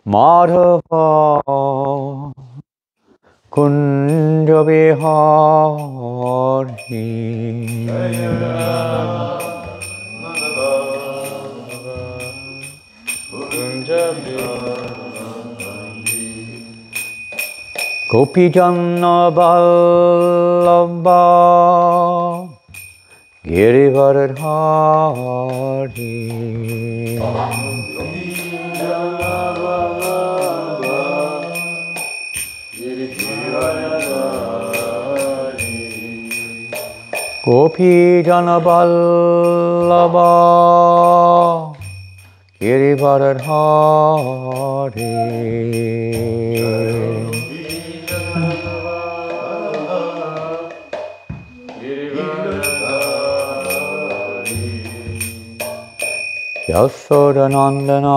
Madhava Kunja Vihari Gopijana Vallabha Girivaradhari Gopijana Vallabha Girivaradhari Yasodanandana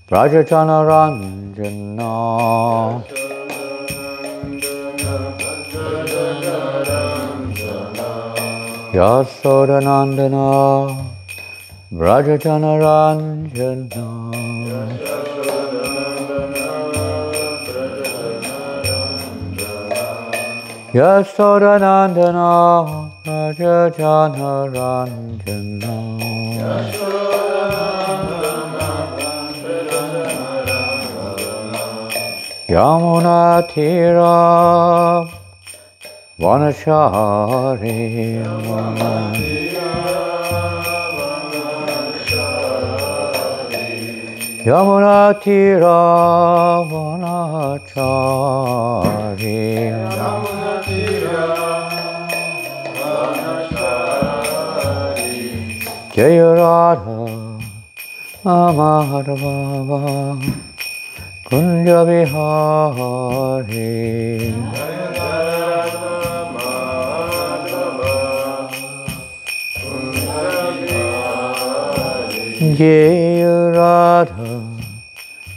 Brajajana Ranjana Yasodanandana Brajajana Ranjana Yasodanandana Brajajana Ranjana Yamuna Tira Vanachari Yamuna Tira Vanachari Jaya Radha Madhava Kunja Vihari Jaya Radha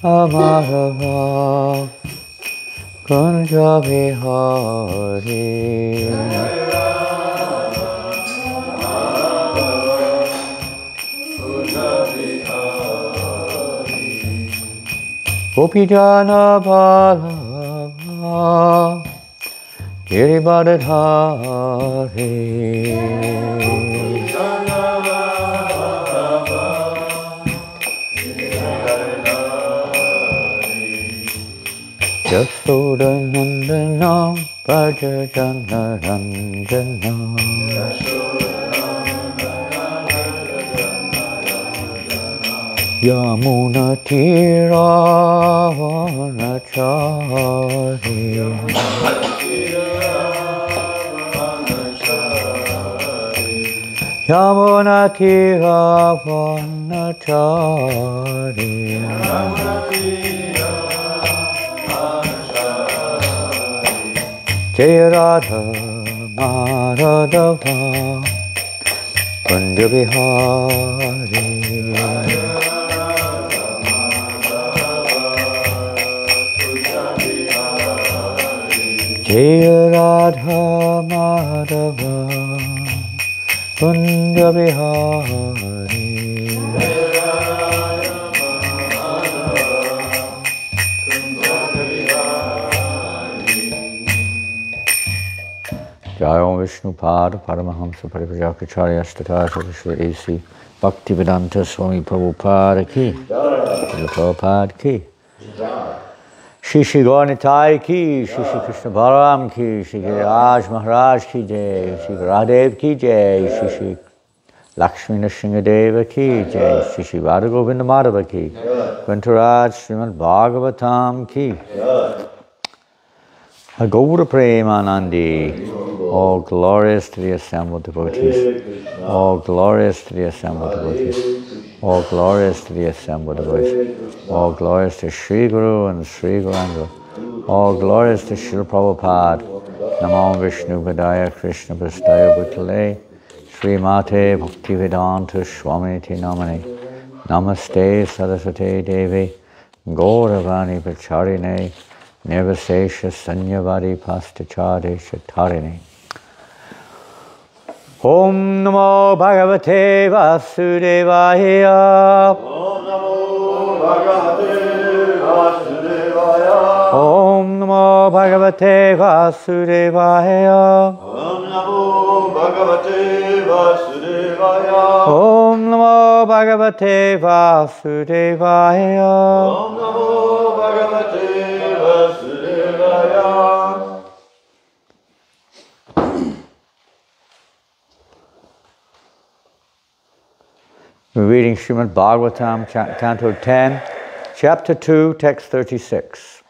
Madhava Kunja Vihari Gopijana Vallabha Girivaradhari Yasodanandana Brajajana Ranjana Yamuna Tira Vanachari Yamuna Tira Vanachari Jaya Radha Madhava Kunja Vihari Jaya Radha Madhava Kunja Vihari Jai Om Vishnu Pada Paramahamsa Parivrajakacarya Statata Vishwa A.C. Bhaktivedanta Swami Prabhupada ki Prabhupada ki Shri Shri Gauranitai ki, Shri Shri Krishna Balaram ki, Shri Giriraj Maharaj ki jai, Shri Radhadev ki jai, Shri Shri Lakshmi Nrsingadeva ki jai, Shri Shri Radha Govinda Madhava ki, Grantaraj Srimad Bhagavatam ki, Gaura Premanandi, all glorious to the assembled devotees, all glorious to the assembled devotees, all glorious to the assembled devotees, all glorious to Sri Guru and Sri Gauranga, all glorious to Srila Prabhupada, Namo Vishnu Padaya Krishna Prastaya Bhutale, Sri Mate Bhaktivedanta Swamiti Namane, Namaste Saraswate Devi, Gauravani Pacharine, Nirvasesha Sanyavadi Pastachade Shatarine. Om Namo Bhagavate Vasudevaya. Om Namo Om Namo Bhagavate Vasudevaya. Om Namo Bhagavate Vasudevaya. Om Namo Bhagavate Vasudevaya. Om Namo Bhagavate Vasudevaya. We're reading Srimad Bhagavatam, Canto 10, Chapter 2, Text 36.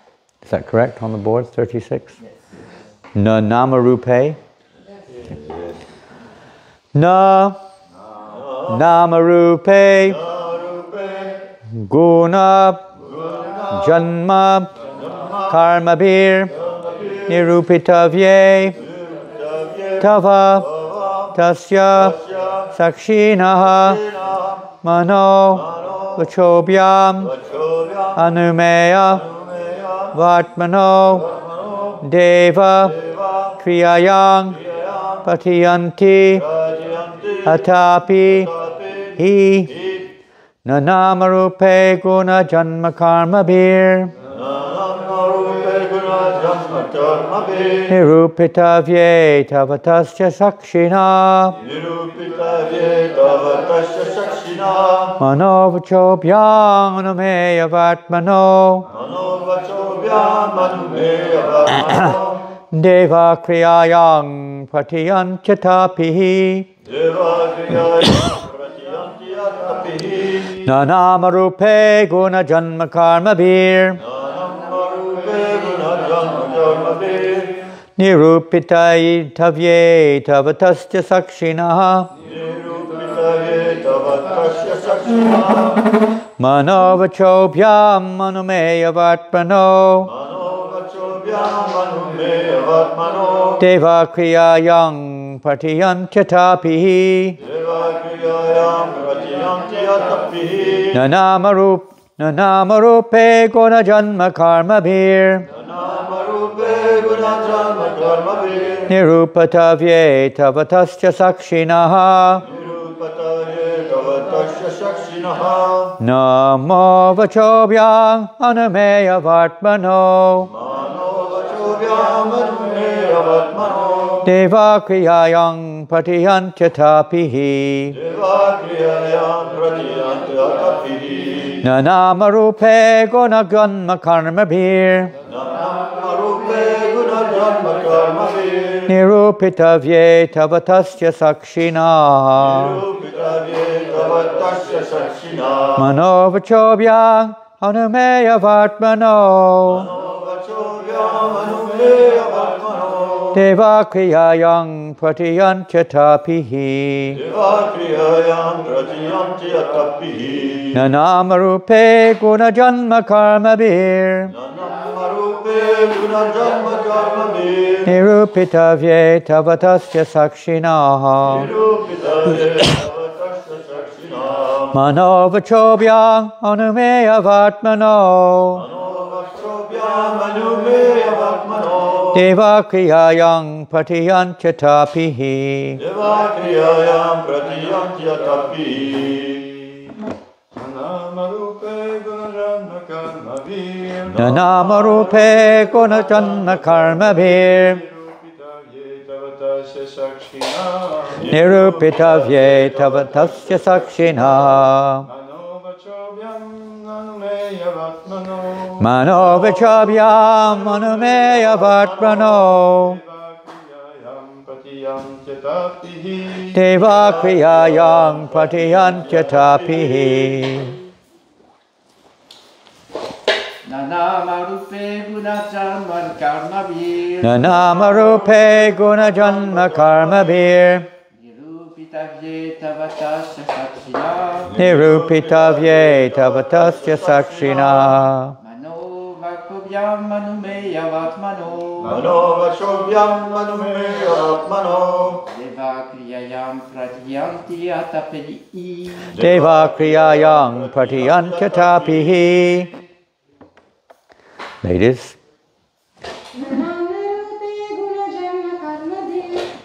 Is that correct on the board? 36? Yes. Na Namarupe. Na Namarupe Guna Janma Karmabir Nirupitavye Tava Tasya Sakshinaha Mano Vachobhyam Anumeya Vatmano Deva Kriyayang Patiyanti Atapi Hi Nanamarupe Guna Janma Karma Bir Nirupitavye Tavatasya Sakshina Manovachobhyam Anumeya Vatmano Deva Kriyayang Patiyanchatapihi Nanamarupe Guna Janma Karma Bir Nirupitai Tavye Tavatasya Sakshina Manovachobhyam Anumeya Vatmano Deva Kriyayang Patiyanchatapihi Nanamarupe Guna Janma Karma Bir Nirupatavye Tavatasya Sakshinaha Namo Vachobhyam Anumeya Vatmano Deva Kriyayang Patiyanchatapihi Nanamarupe Guna Janma Karma Bir Nirupitavye Tavatasya Sakshina Manovachobhyam Anumeya Vatmano Deva Kriyayang Patiyanchatapihi Nanamarupe Guna Janma Karma Bir Nirupitavye Tavatasya Sakshina Manovachobhyam Anumeya Vatmano Deva Kriyayang Patiyanchatapihi Nanamarupe Guna Janma Karma Bir Nirupitavye Tavatasya Sakshina Manovachobhyam Anumeya Vatmano Deva Kriyayang Patiyanchatapihi Nanamarupe Guna Janma Karma Bir Nanamarupe Guna Janma Karma Bir Nirupitavye Tavatasya Sakshina Nirupitavye Tavatasya Sakshina Manovachobhyam Anumeya Vatmano Deva Kriyayam Pratiyanti Atapihi Deva Kriyayang Patiyanchatapihi. Ladies.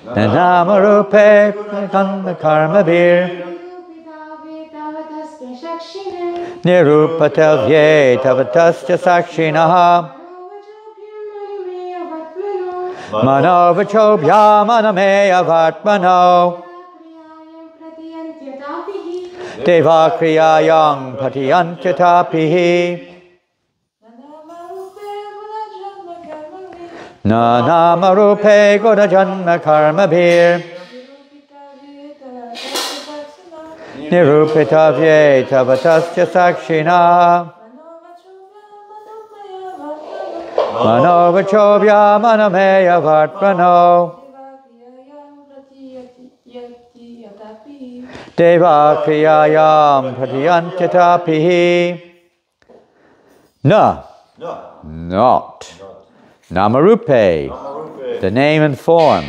Nanamarupe Guna Janma Karma Bir Nirupatavye tavatasya sakshinaha Manovachobhya manameya vatmano Devakriyayam patiyantyatapihi Nanamarupe gunajanma karmabhir Nirupitavye tavatasya sakshina Manovachobhya manameya vatmano Devakriyayam patiyantyatapihi Na, not Namarupe, the name and form.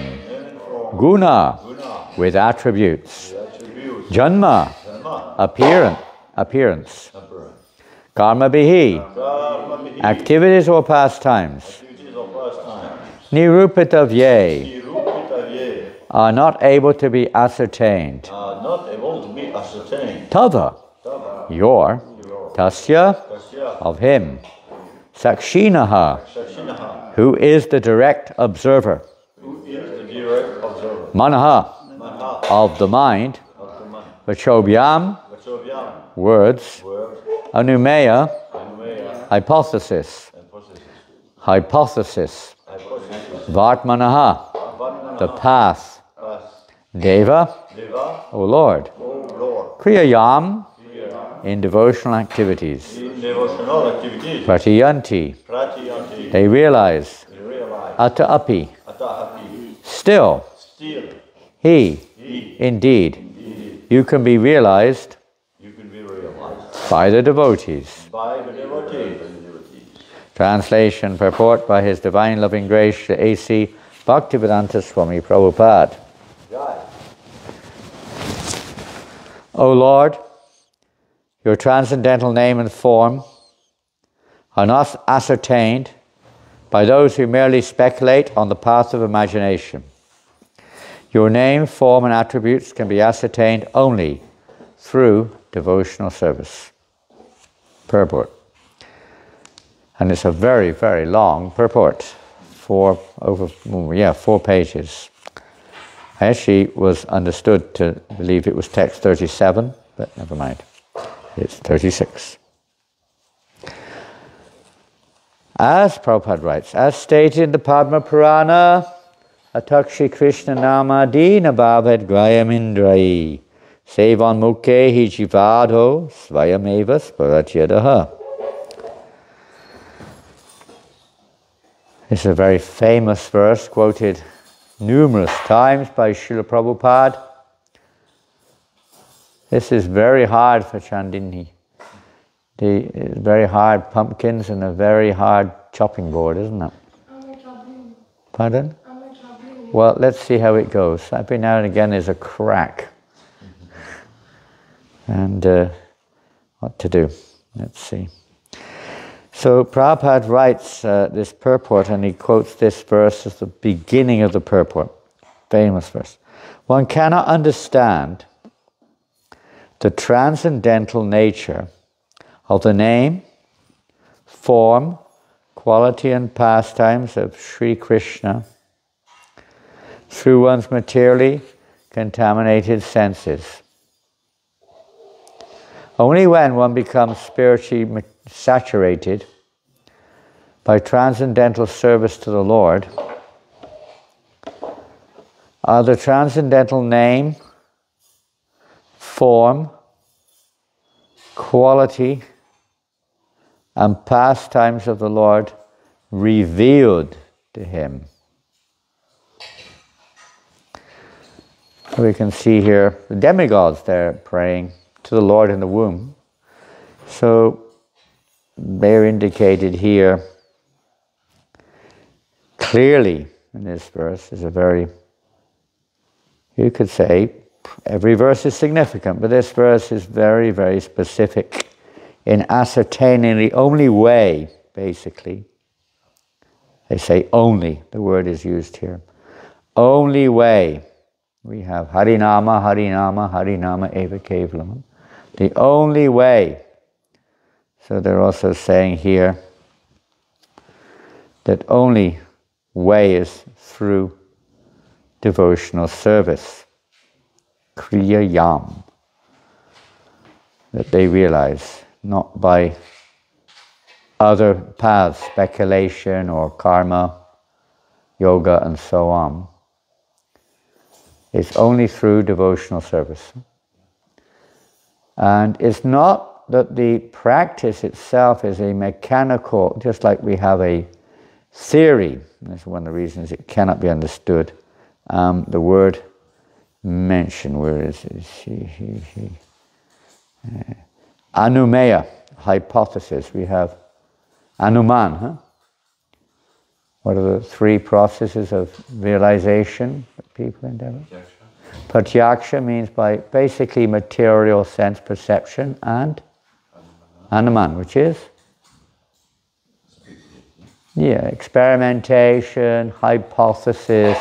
Guna, with attributes. Janma, appearance. Karma bihi, activities or pastimes. Nirupitavye, are not able to be ascertained. Tava, your. Tasya, of him. Sakshinaha, who is the direct observer. Manaha, of the mind. Vachobhyam, words. Anumeya, hypothesis. Vartmanaha, the path. Deva, O Lord. Kriyayam, in devotional activities. Pratiyanti, they realize. Atta api, still. He, indeed. You can be realized by the devotees. Translation, purport by His Divine Loving Grace, A.C. Bhaktivedanta Swami Prabhupada. O Lord, your transcendental name and form are not ascertained by those who merely speculate on the path of imagination. Your name, form, and attributes can be ascertained only through devotional service. Purport. And it's a very, very long purport. 4 pages. I actually was understood to believe it was text 37, but never mind. It's 36. As Prabhupada writes, as stated in the Padma Purana, Atakshi Krishna Nama Dina Bhavad Grayamindrai Sevan Mukhe Hi Jivadho Svayameva Sparatyadaha. It's a very famous verse quoted numerous times by Srila Prabhupada. This is very hard for Chandini. The very hard pumpkins and a very hard chopping board, isn't it? Pardon? Well, let's see how it goes. Every now and again there's a crack. And what to do? Let's see. So Prabhupada writes this purport, and he quotes this verse as the beginning of the purport. Famous verse. One cannot understand the transcendental nature of the name, form, quality and pastimes of Sri Krishna through one's materially contaminated senses. Only when one becomes spiritually saturated by transcendental service to the Lord are the transcendental name, form, quality, and pastimes of the Lord revealed to him. We can see here the demigods there praying to the Lord in the womb. So they're indicated here clearly in this verse. Is a very, you could say, every verse is significant, but this verse is very, very specific in ascertaining the only way, basically. They say only, the word is used here. Only way. We have Harinama, Harinama, Harinama Eva Kevalam. The only way So they're also saying here that only way is through devotional service, kriya yam, that they realize, not by other paths, speculation or karma, yoga and so on. It's only through devotional service. And it's not that the practice itself is a mechanical, just like we have a theory. That's one of the reasons it cannot be understood. The word mentioned, where is it? Anumeya, hypothesis. We have anuman. Huh? What are the three processes of realization that people endeavor? Pratyaksha means by basically material sense perception, and anuman, which is? Yeah, experimentation, hypothesis,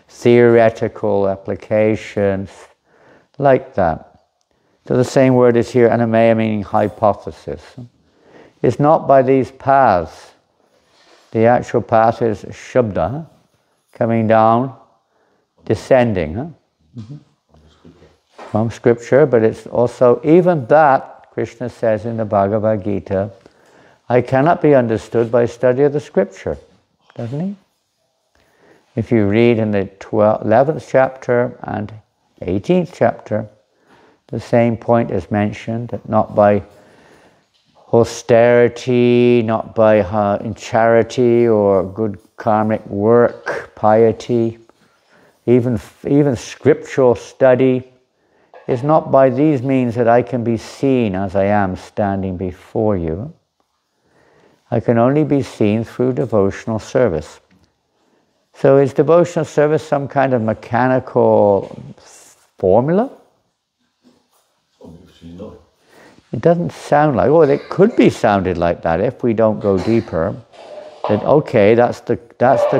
theoretical applications, like that. So the same word is here, anumeya, meaning hypothesis. It's not by these paths. The actual path is shabda, coming down, descending. From scripture, but it's also, even that, Krishna says in the Bhagavad Gita, I cannot be understood by study of the scripture, doesn't he? If you read in the 11th chapter and 18th chapter, the same point is mentioned, that not by austerity, not by in charity or good karmic work, piety, even scriptural study, is not by these means that I can be seen as I am standing before you. I can only be seen through devotional service. So is devotional service some kind of mechanical formula? It doesn't sound like, it could be sounded like that if we don't go deeper. That okay, that's the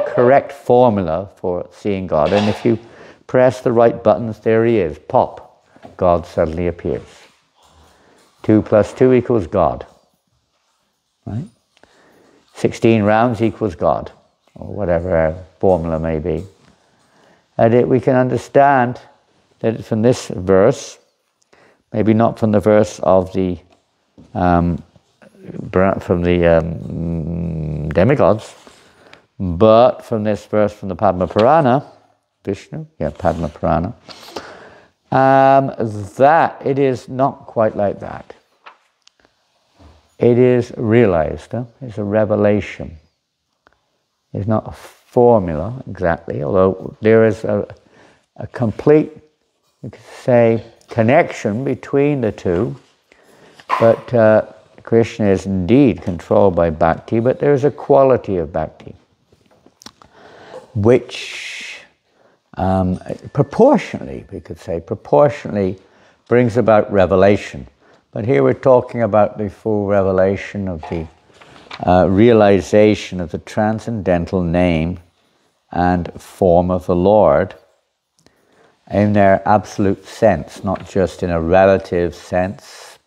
correct formula for seeing God. And if you press the right buttons, there he is, pop, God suddenly appears. 2 + 2 = God. Right? 16 rounds equals God, or whatever our formula may be. And we can understand that from this verse, maybe not from the verse of the demigods, but from this verse from the Padma Purana, Vishnu, Padma Purana, that it is not quite like that. It is realized, it's a revelation. It's not a formula exactly, although there is a complete, you could say, connection between the two. But Krishna is indeed controlled by bhakti, but there is a quality of bhakti which proportionally, we could say, brings about revelation. But here we're talking about the full revelation of the realization of the transcendental name and form of the Lord in their absolute sense, not just in a relative sense,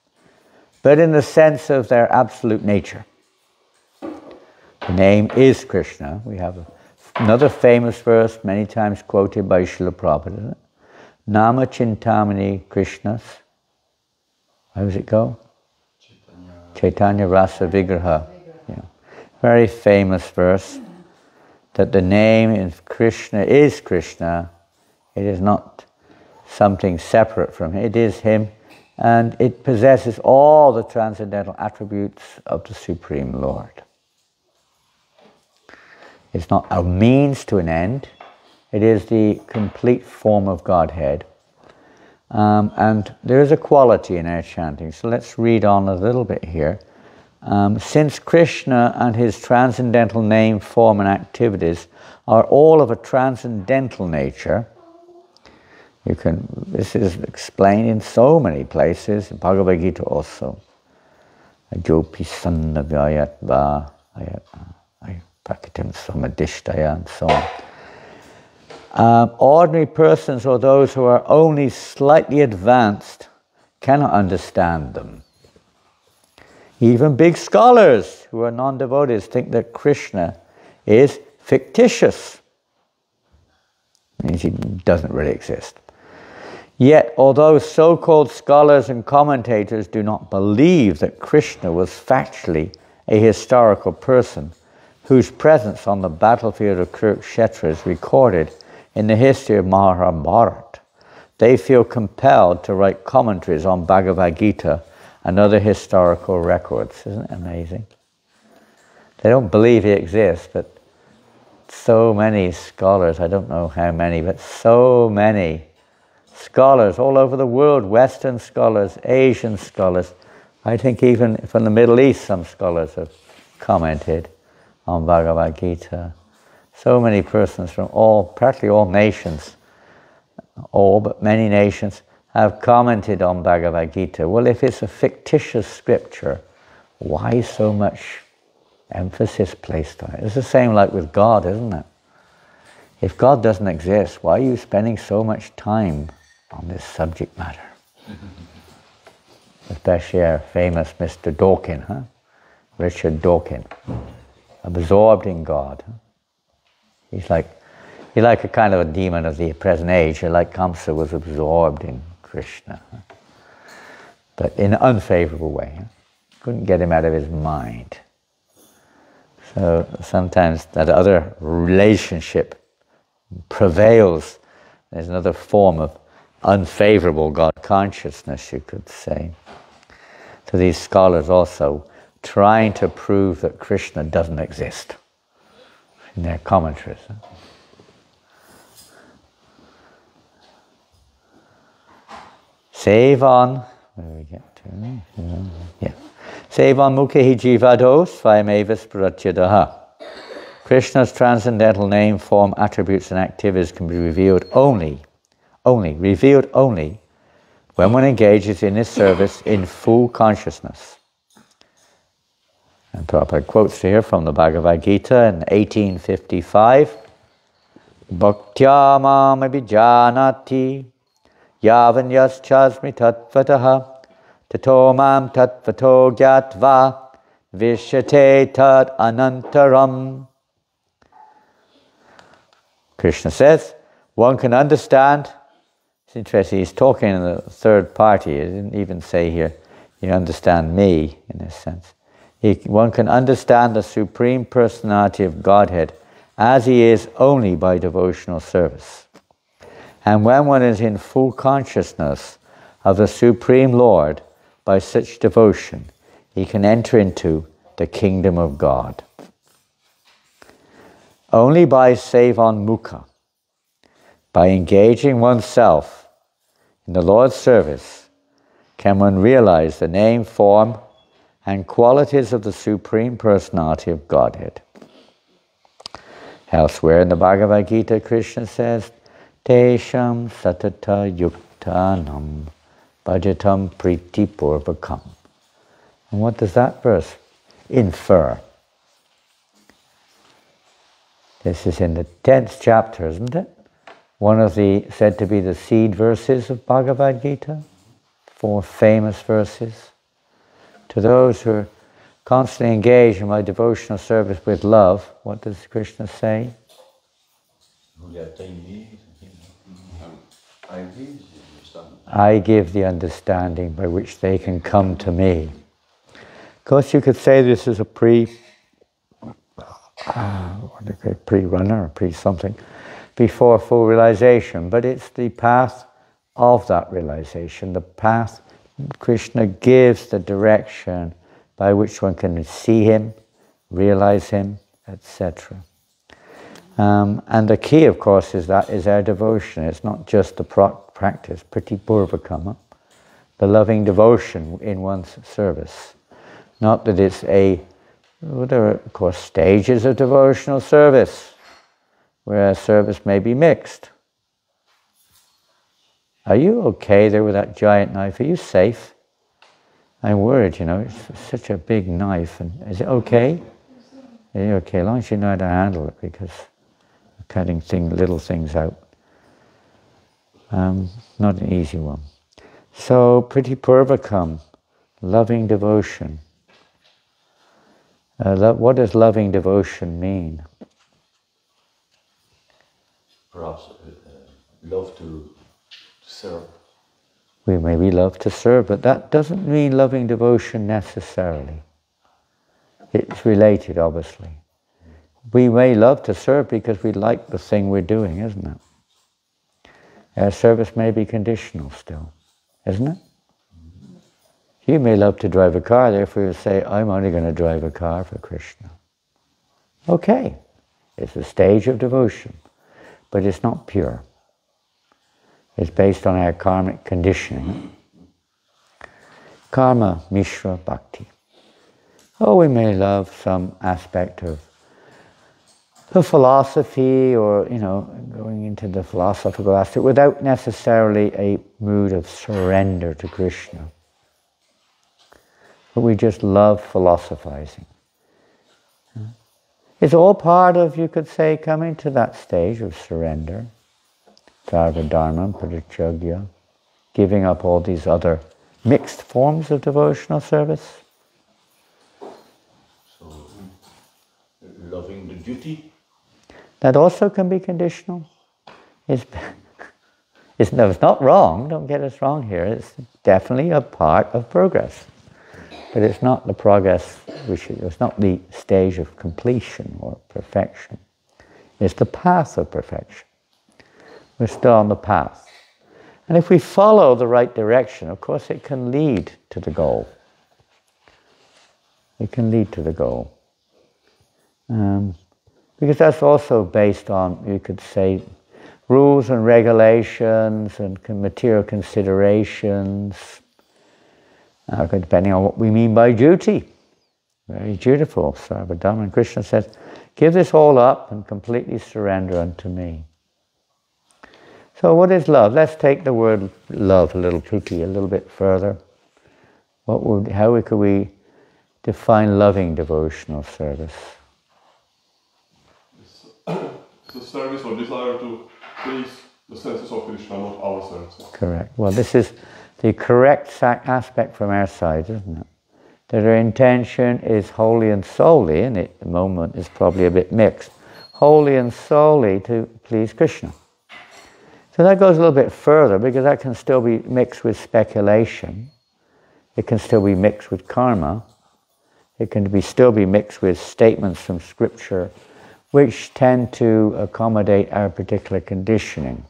but in the sense of their absolute nature. The name is Krishna. We have another famous verse, many times quoted by Srila Prabhupada, Nama Chintamani Krishnas. How does it go? Chaitanya Rasa Vigraha. Yeah. Very famous verse, that the name of Krishna is Krishna. It is not something separate from him. It is him, and it possesses all the transcendental attributes of the Supreme Lord. It's not a means to an end. It is the complete form of Godhead. And there is a quality in our chanting. So let's read on a little bit here. Since Krishna and his transcendental name, form and activities are all of a transcendental nature, this is explained in so many places, in Bhagavad Gita also. Ajopi sanna vyayatva prakitim samadishtaya, and so on. Ordinary persons, or those who are only slightly advanced, cannot understand them. Even big scholars who are non-devotees think that Krishna is fictitious. It means he doesn't really exist. Yet, although so-called scholars and commentators do not believe that Krishna was factually a historical person whose presence on the battlefield of Kurukshetra is recorded in the history of Mahabharata, they feel compelled to write commentaries on Bhagavad Gita and other historical records. Isn't it amazing? They don't believe he exists, but so many scholars, I don't know how many, but so many scholars all over the world, Western scholars, Asian scholars, I think even from the Middle East some scholars have commented on Bhagavad Gita. So many persons from practically all nations, but many nations, have commented on Bhagavad Gita. Well, if it's a fictitious scripture, why so much emphasis placed on it? It's the same like with God, isn't it? If God doesn't exist, why are you spending so much time on this subject matter? Especially our famous Mr. Dawkins, Richard Dawkins, absorbed in God. He's like a kind of a demon of the present age, like Kamsa was absorbed in Krishna, but in an unfavorable way. Couldn't get him out of his mind. So sometimes that other relationship prevails. There's another form of unfavorable God consciousness, you could say. So these scholars also trying to prove that Krishna doesn't exist in their commentaries. Sevan, where do we get to? Yeah. Sevan mukhi jivado svayameva spratyadaha. Krishna's transcendental name, form, attributes and activities can be revealed only when one engages in his service in full consciousness. And Prabhupada quotes here from the Bhagavad Gita in 1855, Bhaktya mam abhijanati yavan yaschasmi tatvataha tato mam tatvato gyatva vishyate tat anantaram. Krishna says, one can understand. It's interesting, he's talking in the third party. He didn't even say here, you understand me, in this sense. One can understand the Supreme Personality of Godhead as he is only by devotional service. And when one is in full consciousness of the Supreme Lord by such devotion, he can enter into the kingdom of God. Only by Sevan Mukha, by engaging oneself in the Lord's service, can one realize the name, form, and qualities of the Supreme Personality of Godhead. Elsewhere in the Bhagavad Gita, Krishna says, Tesham satata yuktanam bhajatam priti purvakam. And what does that verse infer? This is in the 10th chapter, isn't it? One of the, said to be the seed verses of Bhagavad Gita. 4 famous verses. To those who are constantly engaged in my devotional service with love, what does Krishna say? I give the understanding by which they can come to me. Of course, you could say this is a pre-runner, or pre-something, before full realization, but it's the path of that realization, the path Krishna gives the direction by which one can see him, realize him, etc. And the key, of course, is our devotion. It's not just the practice, priti purvakam, the loving devotion in one's service. Not that it's there are, of course, stages of devotional service, where service may be mixed. Are you okay there with that giant knife? Are you safe? I'm worried, it's such a big knife. And is it okay? Are you okay? As long as you know how to handle it, because you're cutting little things out. Not an easy one. So, priti purvakam, loving devotion. What does loving devotion mean? Perhaps love to serve. We maybe love to serve, but that doesn't mean loving devotion necessarily. It's related, obviously. We may love to serve because we like the thing we're doing, isn't it? Our service may be conditional still, isn't it? You may love to drive a car, therefore you say, I'm only going to drive a car for Krishna. Okay, it's a stage of devotion, but it's not pure. It's based on our karmic conditioning. Karma, Mishra, Bhakti. Oh, we may love some aspect of the philosophy or, going into the philosophical aspect without necessarily a mood of surrender to Krishna. But we just love philosophizing. It's all part of, you could say, coming to that stage of surrender. Sarvadharma, parityagya, giving up all these other mixed forms of devotional service. So, loving the duty. That also can be conditional. It's not wrong, don't get us wrong here. It's definitely a part of progress. But it's not the progress, it's not the stage of completion or perfection. It's the path of perfection. We're still on the path. And if we follow the right direction, of course it can lead to the goal. It can lead to the goal. Because that's also based on, you could say, rules and regulations and material considerations, depending on what we mean by duty. Very dutiful. Sarvadharma. And Krishna says, give this all up and completely surrender unto me. So what is love? Let's take the word love a little bit further. How could we define loving devotional service? It's the service or desire to please the senses of Krishna, not our senses. Correct. Well, this is the correct aspect from our side, isn't it? That our intention is wholly and solely, and at the moment is probably a bit mixed, wholly and solely to please Krishna. So that goes a little bit further, because that can still be mixed with speculation. It can still be mixed with karma. It can still be mixed with statements from scripture, which tend to accommodate our particular conditioning.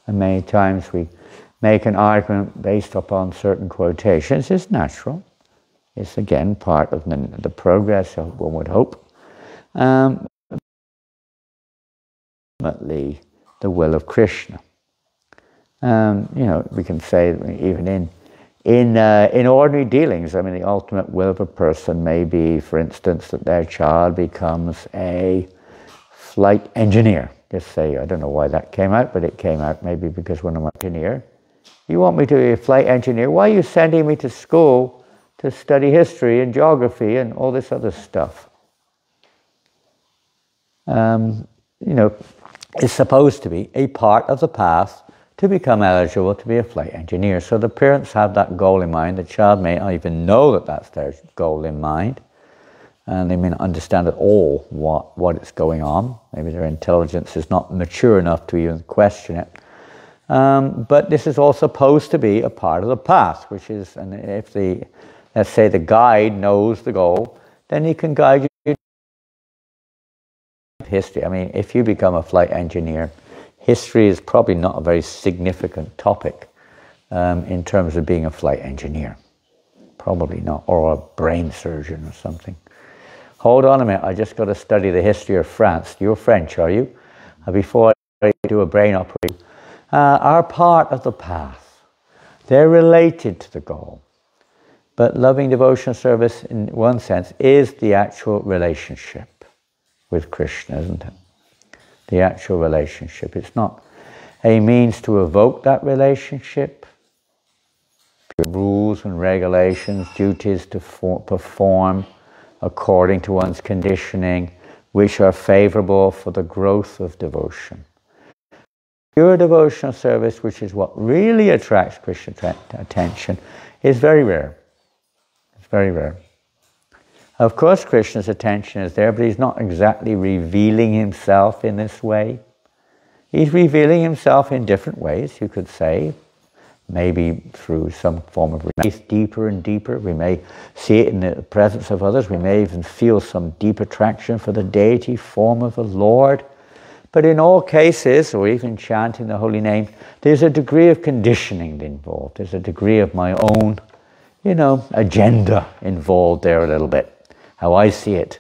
And many times we make an argument based upon certain quotations. It's natural. It's again part of the progress, one would hope. Ultimately, the will of Krishna. We can say even in ordinary dealings, the ultimate will of a person may be, for instance, that their child becomes a flight engineer. Just say, I don't know why that came out, but it came out maybe because when I'm an engineer, you want me to be a flight engineer, why are you sending me to school to study history and geography and all this other stuff? Is supposed to be a part of the path to become eligible to be a flight engineer. So the parents have that goal in mind. The child may not even know that that's their goal in mind. And they may not understand at all what is going on. Maybe their intelligence is not mature enough to even question it. But this is all supposed to be a part of the path, which is, and if let's say the guide knows the goal, then he can guide you. History. If you become a flight engineer, history is probably not a very significant topic in terms of being a flight engineer. Probably not, or a brain surgeon or something. Hold on a minute, I just got to study the history of France. You're French, are you? Before I do a brain operation. Are part of the path. They're related to the goal. But loving devotional service, in one sense, is the actual relationship with Krishna, isn't it? The actual relationship. It's not a means to evoke that relationship. Rules and regulations, duties to perform according to one's conditioning, which are favorable for the growth of devotion. Pure devotional service, which is what really attracts Krishna's attention, is very rare. It's very rare. Of course, Krishna's attention is there, but he's not exactly revealing himself in this way. He's revealing himself in different ways, you could say. Maybe through some form of release, deeper and deeper. We may see it in the presence of others. We may even feel some deep attraction for the deity form of the Lord. But in all cases, or even chanting the holy name, there's a degree of conditioning involved. There's a degree of my own, agenda involved there a little bit. How I see it,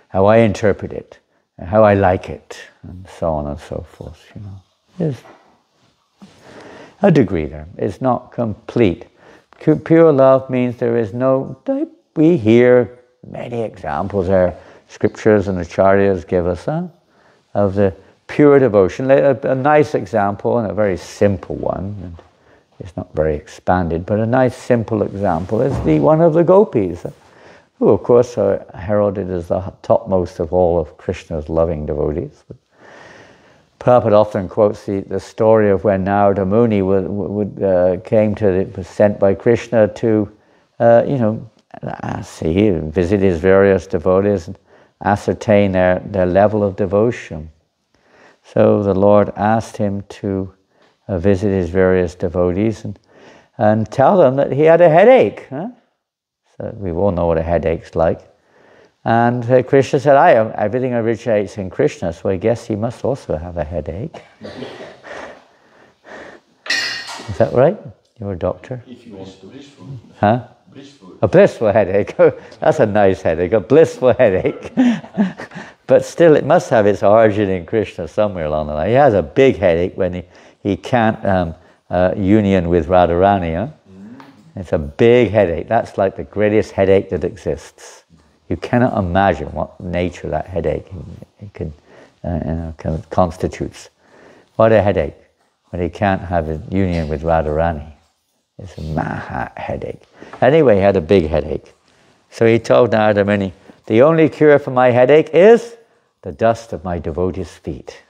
how I interpret it, and how I like it, and so on and so forth. There's a degree there. It's not complete. Pure love means there is no. We hear many examples there. Scriptures and acharyas give us of the pure devotion. A nice example, and a very simple one. And it's not very expanded, but a nice simple example is the one of the gopis, who of course are heralded as the topmost of all of Krishna's loving devotees. But Prabhupada often quotes the story of when Narada Muni was sent by Krishna to, visit his various devotees and ascertain their level of devotion. So the Lord asked him to visit his various devotees and tell them that he had a headache. So we all know what a headache's like. And Krishna said, everything originates in Krishna, so I guess he must also have a headache. Is that right? You're a doctor? If you want blissful. Huh? Blissful. A blissful headache. That's a nice headache, a blissful headache. But still, it must have its origin in Krishna somewhere along the line. He has a big headache when he can't union with Radharani. Huh? It's a big headache. That's like the greatest headache that exists. You cannot imagine what nature that headache constitutes. What a headache when he can't have a union with Radharani. It's a maha headache. Anyway, he had a big headache. So he told Narada Muni, the only cure for my headache is the dust of my devotees' feet.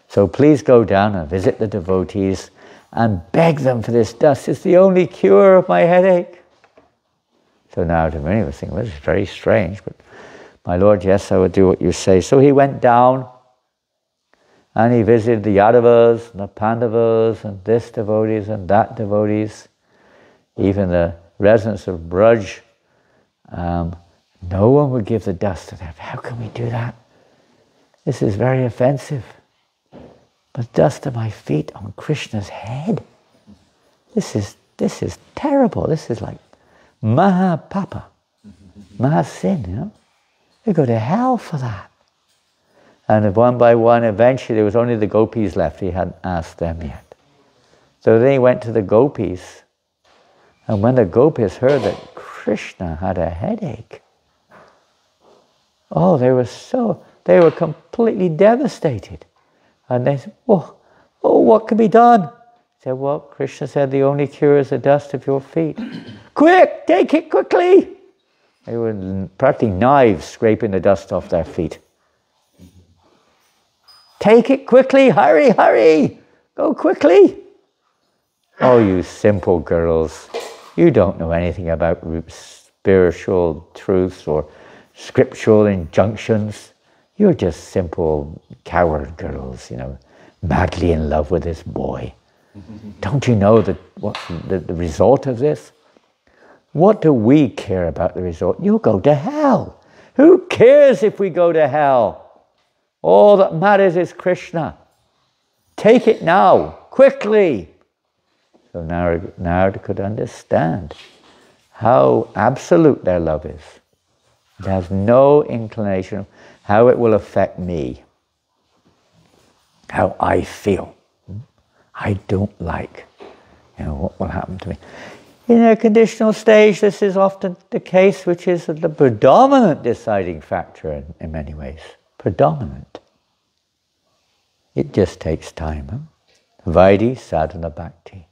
So please go down and visit the devotees and beg them for this dust. It's the only cure of my headache. So Narada Muni was thinking, well, this is very strange, but my Lord, yes, I will do what you say. So he went down and he visited the Yadavas and the Pandavas and this devotees and that devotees, even the residents of Braj. No one would give the dust to them. How can we do that? This is very offensive. But dust of my feet on Krishna's head. This is terrible. This is like maha papa, maha sin. You go to hell for that. And one by one, eventually, there was only the gopis left. He hadn't asked them yet. So then he went to the gopis. And when the gopis heard that Krishna had a headache, they were completely devastated. And they said, oh, what can be done? He said, well, Krishna said the only cure is the dust of your feet. Quick, take it quickly. They were practically knives scraping the dust off their feet. Take it quickly, hurry, hurry, go quickly. Oh, you simple girls, you don't know anything about spiritual truths or scriptural injunctions. You're just simple coward girls, madly in love with this boy. Don't you know what's the result of this? What do we care about the result? You'll go to hell. Who cares if we go to hell? All that matters is Krishna. Take it now, quickly. So Narada could understand how absolute their love is. It has no inclination of how it will affect me, how I feel. I don't like, what will happen to me. In a conditional stage, this is often the case, which is the predominant deciding factor in many ways. Predominant. It just takes time. Vaidhi sadhana bhakti.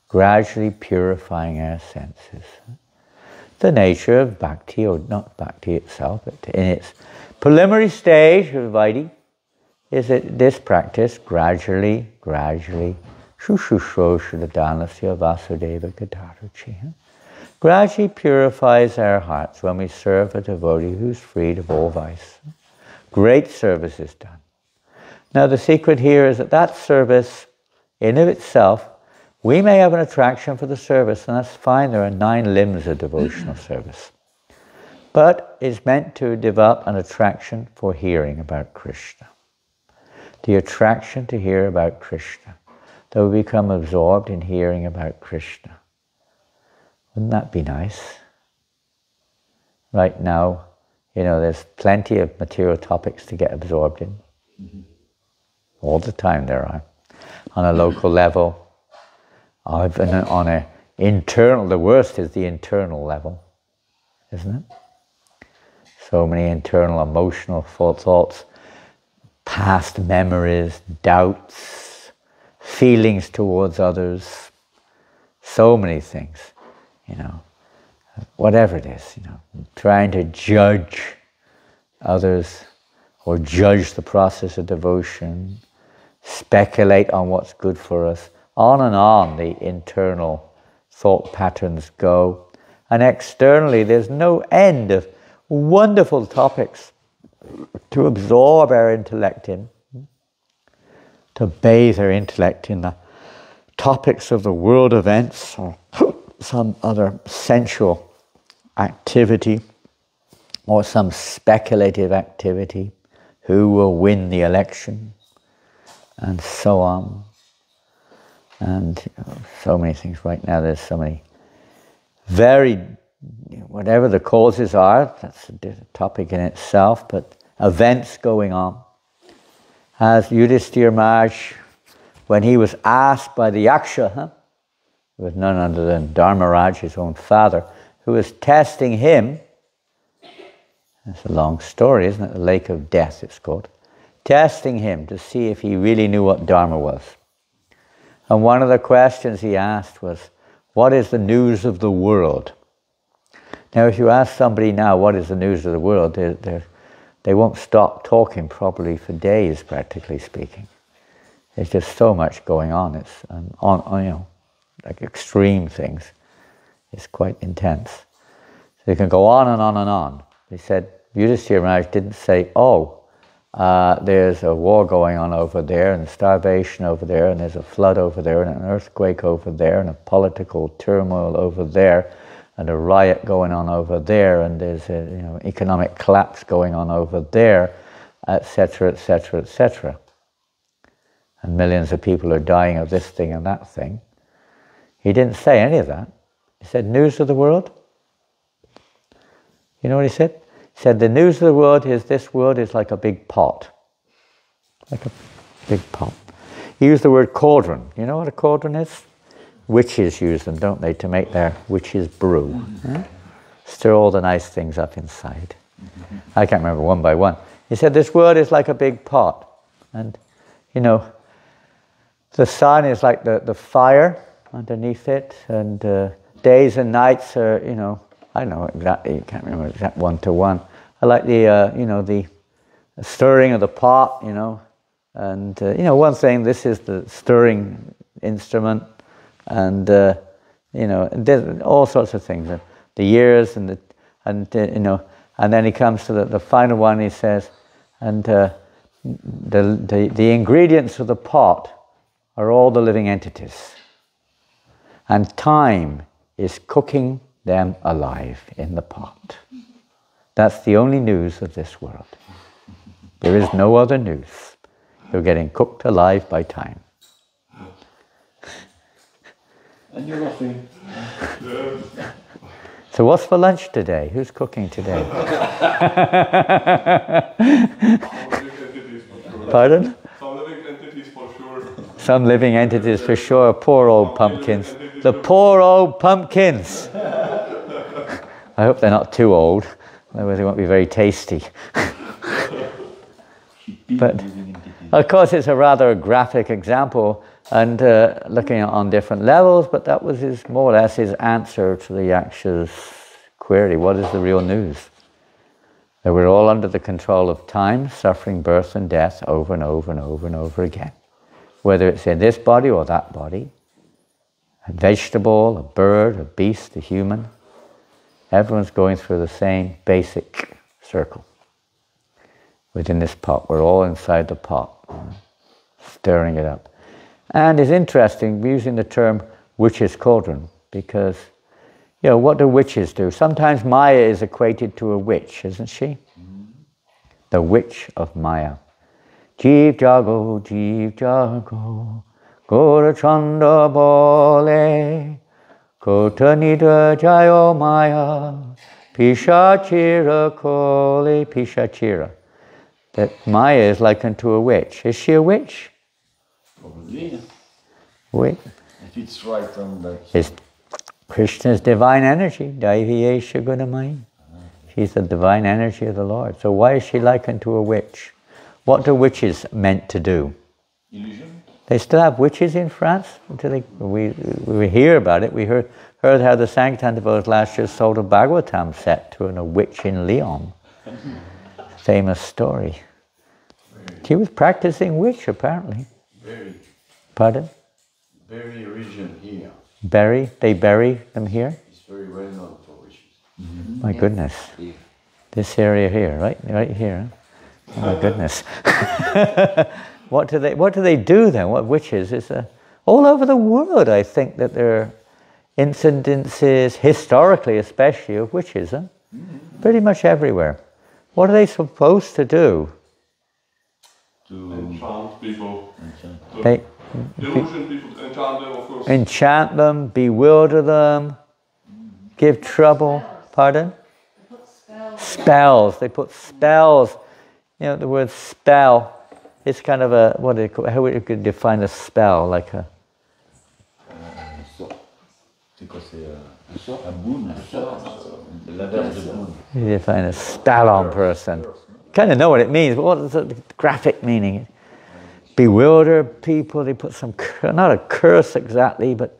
Gradually purifying our senses. The nature of bhakti, or not bhakti itself, but in its preliminary stage of Vaidhi, is that this practice gradually, shushushroshadadanasya vasudeva gadharuchi, gradually purifies our hearts when we serve a devotee who's freed of all vice. Great service is done. Now the secret here is that service, in of itself, we may have an attraction for the service, and that's fine. There are 9 limbs of devotional service. But it's meant to develop an attraction for hearing about Krishna. The attraction to hear about Krishna. That we become absorbed in hearing about Krishna. Wouldn't that be nice? Right now, there's plenty of material topics to get absorbed in. All the time there are. On a local level, on an internal, the worst is the internal level, isn't it? So many internal emotional thoughts, past memories, doubts, feelings towards others, so many things, whatever it is, trying to judge others or judge the process of devotion, speculate on what's good for us. On and on the internal thought patterns go. And externally there's no end of wonderful topics to absorb our intellect in, to bathe our intellect in the topics of the world events or some other sensual activity or some speculative activity. Who will win the election? And so on. And so many things right now. There's so many whatever the causes are, that's a topic in itself, but events going on. As Yudhishthira Maharaj, when he was asked by the Yaksha, who was none other than Dharmaraj, his own father, who was testing him, it's a long story, isn't it? The Lake of Death, it's called. Testing him to see if he really knew what Dharma was. And one of the questions he asked was, what is the news of the world? Now, if you ask somebody now, what is the news of the world, they won't stop talking properly for days, practically speaking. There's just so much going on. It's like extreme things. It's quite intense. So you can go on and on and on. He said, Yudhishthira Maharaj didn't say, there's a war going on over there, and starvation over there, and there's a flood over there, and an earthquake over there, and a political turmoil over there, and a riot going on over there, and there's a economic collapse going on over there, etc., etc., etc. And millions of people are dying of this thing and that thing. He didn't say any of that. He said, news of the world? You know what he said? He said, the news of the world is this world is like a big pot. Like a big pot. He used the word cauldron. You know what a cauldron is? Witches use them, don't they, to make their witches brew. Stir all the nice things up inside. I can't remember one by one. He said, this world is like a big pot. And, the sun is like the fire underneath it, and days and nights are, I don't know exactly, you can't remember exact one-to-one. I like the stirring of the pot, and one thing, this is the stirring instrument, and there's all sorts of things, the years and then he comes to the final one. He says, and the ingredients of the pot are all the living entities, and time is cooking them alive in the pot. That's the only news of this world. There is no other news. You're getting cooked alive by time. And you're laughing. So what's for lunch today? Who's cooking today? Pardon? Some living entities for sure. Some living entities for sure. Poor old pumpkins. The poor old pumpkins. I hope they're not too old, otherwise they won't be very tasty. But of course it's a rather graphic example, and looking at on different levels, but that was more or less his answer to the Yaksha's query. What is the real news? That we're all under the control of time, suffering birth and death over and over and over and over again. Whether it's in this body or that body, a vegetable, a bird, a beast, a human, Everyone's going through the same basic circle within this pot. We're all inside the pot, stirring it up. And it's interesting, we're using the term witch's cauldron, because, what do witches do? Sometimes Maya is equated to a witch, isn't she? The witch of Maya. Jeev jago, Gora chanda bole, Kota nida jayo Maya, Pishachira kole, Pishachira. That Maya is likened to a witch. Is she a witch? Probably. Wait. If it's right on that. It's Krishna's divine energy, Daiviyesha Gunamaya. She's the divine energy of the Lord. So why is she likened to a witch? What are witches meant to do? Illusion? They still have witches in France? We hear about it. We heard how the Sankirtan devotees last year sold a Bhagavatam set to a witch in Lyon. Famous story. She was practicing witch, apparently. Very. Pardon? Very region here. They bury them here? It's very well known for witches. My goodness. This area here, right here. Oh my goodness. What do they do then? What witches? It's all over the world, I think, that there are incidences, historically especially, of witches. Pretty much everywhere. What are they supposed to do? To enchant people. Illusion people, to enchant them, of course. Enchant them, bewilder them, give trouble. Pardon? They put spells. Spells. They put spells. The word spell, it's kind of a, what do you call, how would you could define a spell? Like a... C'est quoi, c'est un boon, l'inverse de boon. You define a spell on person. Kind of know what it means, but what is the graphic meaning? Bewilder people, they put some, not a curse exactly, but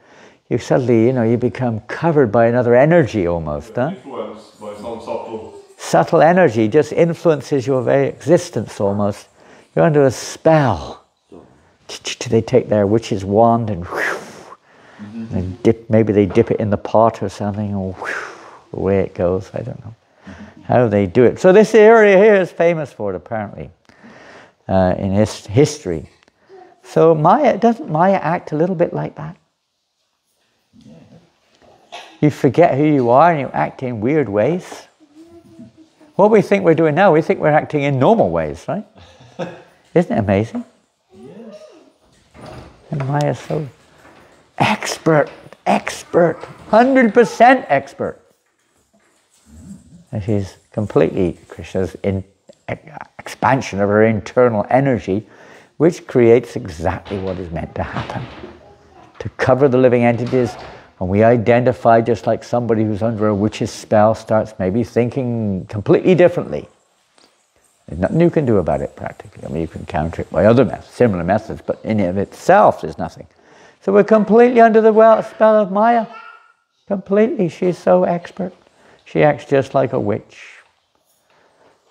you suddenly, you become covered by another energy almost. Influenced by some subtle energy, just influences your very existence almost. You're under a spell. They take their witch's wand and maybe they dip it in the pot or something, and away it goes. I don't know how they do it. So this area here is famous for it, apparently, in history. So doesn't Maya act a little bit like that? You forget who you are and you act in weird ways. What we think we're doing now, we think we're acting in normal ways, right? Isn't it amazing? Yes. And Maya's so expert, 100% expert. And she's completely, Krishna's expansion of her internal energy, which creates exactly what is meant to happen. To cover the living entities, and we identify just like somebody who's under a witch's spell starts maybe thinking completely differently. There's nothing you can do about it practically. I mean, you can counter it by other methods, similar methods, but in and of itself there's nothing. So we're completely under the spell of Maya. Completely. She's so expert. She acts just like a witch,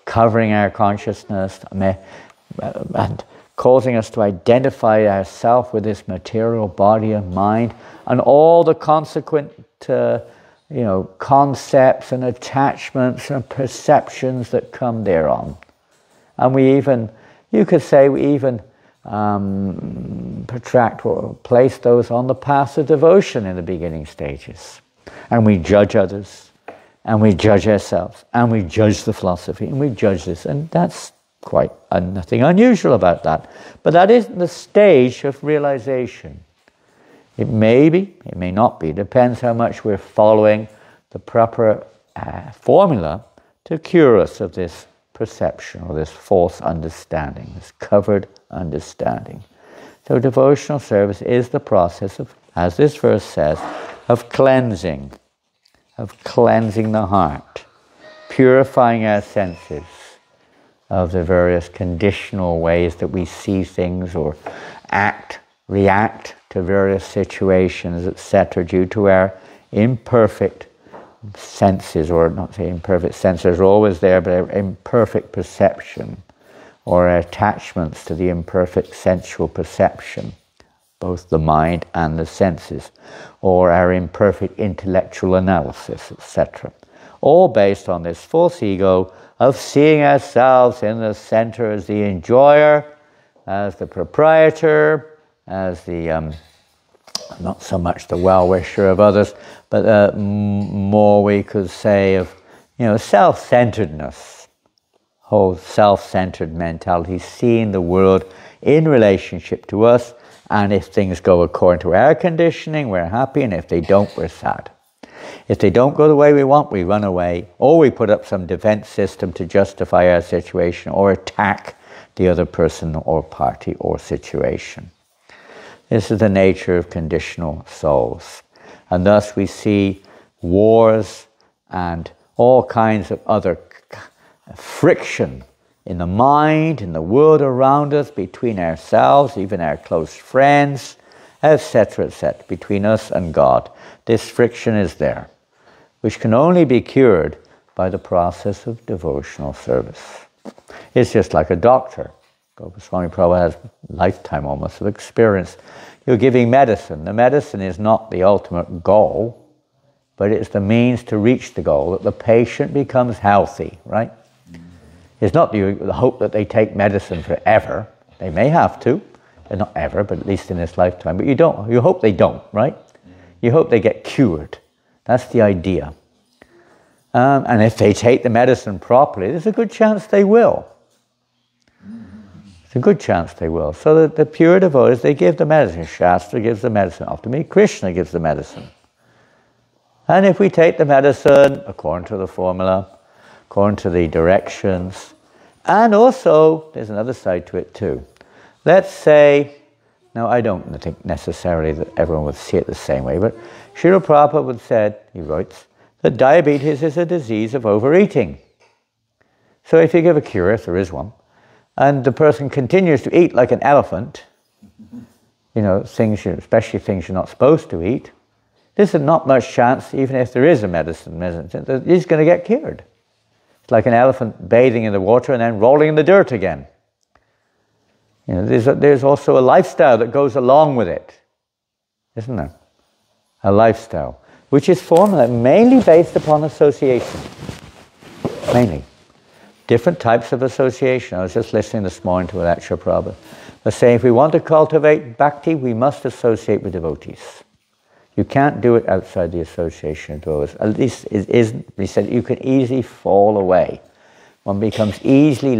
covering our consciousness and causing us to identify ourselves with this material body and mind and all the consequent concepts and attachments and perceptions that come thereon. And you could say we even protract or place those on the path of devotion in the beginning stages. And we judge others, and we judge ourselves, and we judge the philosophy, and we judge this, and that's quite nothing unusual about that. But that isn't the stage of realization. It may be, it may not be, depends how much we're following the proper formula to cure us of this perception or this false understanding, this covered understanding. So devotional service is the process of, as this verse says, of cleansing the heart, purifying our senses of the various conditional ways that we see things or react to various situations, etc., due to our imperfect senses, or not say imperfect senses are always there, but our imperfect perception, or our attachments to the imperfect sensual perception, both the mind and the senses, or our imperfect intellectual analysis, etc. all based on this false ego of seeing ourselves in the center as the enjoyer, as the proprietor, as the not so much the well-wisher of others, but more we could say of, self-centeredness, whole self-centered mentality, seeing the world in relationship to us, and if things go according to our conditioning, we're happy, and if they don't, we're sad. If they don't go the way we want, we run away, or we put up some defense system to justify our situation, or attack the other person or party or situation. This is the nature of conditional souls. And thus we see wars and all kinds of other friction in the mind, in the world around us, between ourselves, even our close friends, etc., between us and God. This friction is there, which can only be cured by the process of devotional service. It's just like a doctor. Swami Prabhupada has a lifetime almost of experience. You're giving medicine. The medicine is not the ultimate goal, but it's the means to reach the goal, that the patient becomes healthy, right? It's not the hope that they take medicine forever. They may have to, not ever, but at least in this lifetime. But you hope they don't, right? You hope they get cured. That's the idea. And if they take the medicine properly, there's a good chance they will. It's a good chance they will. So that the pure devotees, they give the medicine. Shastra gives the medicine. After me, Krishna gives the medicine. And if we take the medicine according to the formula, according to the directions, and also, there's another side to it too. Let's say, now I don't think necessarily that everyone would see it the same way, but Srila Prabhupada would said, he writes, that diabetes is a disease of overeating. So if you give a cure, if there is one, and the person continues to eat like an elephant, especially things you're not supposed to eat, there's not much chance, even if there is a medicine, that he's going to get cured. It's like an elephant bathing in the water and then rolling in the dirt again. There's also a lifestyle that goes along with it, isn't there? A lifestyle, which is mainly based upon association. Mainly. Different types of association. I was just listening this morning to a lecture, Prabhupada. They're saying if we want to cultivate bhakti, we must associate with devotees. You can't do it outside the association of devotees. At least it isn't. He said you can easily fall away. One becomes easily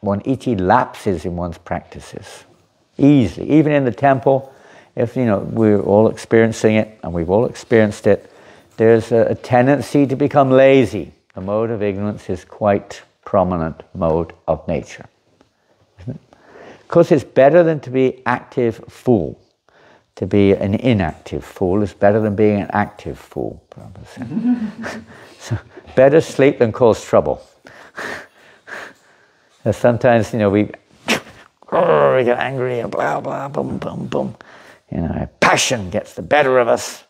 one easily lapses in one's practices. Easily. Even in the temple, if we're all experiencing it, and we've all experienced it, there's a tendency to become lazy. The mode of ignorance is quite prominent mode of nature, isn't it? Because it's better than to be active fool. To be an inactive fool is better than being an active fool, Prabhupada said. So better sleep than cause trouble. Sometimes, we get angry and blah, blah, boom, boom, boom. Passion gets the better of us.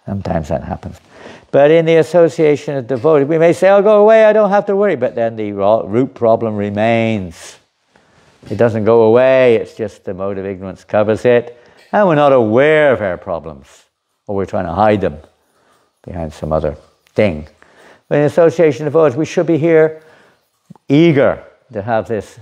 Sometimes that happens. But in the association of devotees, we may say, I'll go away, I don't have to worry. But then the root problem remains. It doesn't go away, it's just the mode of ignorance covers it. And we're not aware of our problems. Or we're trying to hide them behind some other thing. But in association of devotees, we should be here eager to have this,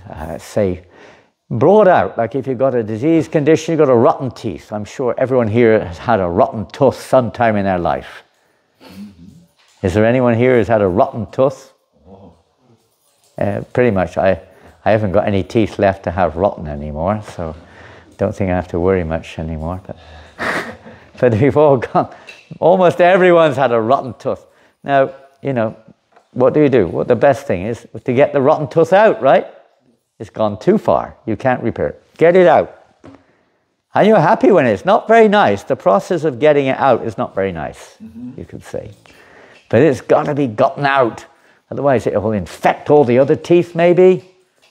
brought out. Like if you've got a disease condition, you've got a rotten teeth. I'm sure everyone here has had a rotten tooth sometime in their life. Is there anyone here who's had a rotten tooth? Pretty much. I haven't got any teeth left to have rotten anymore, so don't think I have to worry much anymore. But we've all gone. Almost everyone's had a rotten tooth. Now, what do you do? Well, the best thing is to get the rotten tooth out, right? It's gone too far. You can't repair it. Get it out. And you're happy when it's not very nice. The process of getting it out is not very nice, you could say. But it's got to be gotten out. Otherwise it will infect all the other teeth maybe.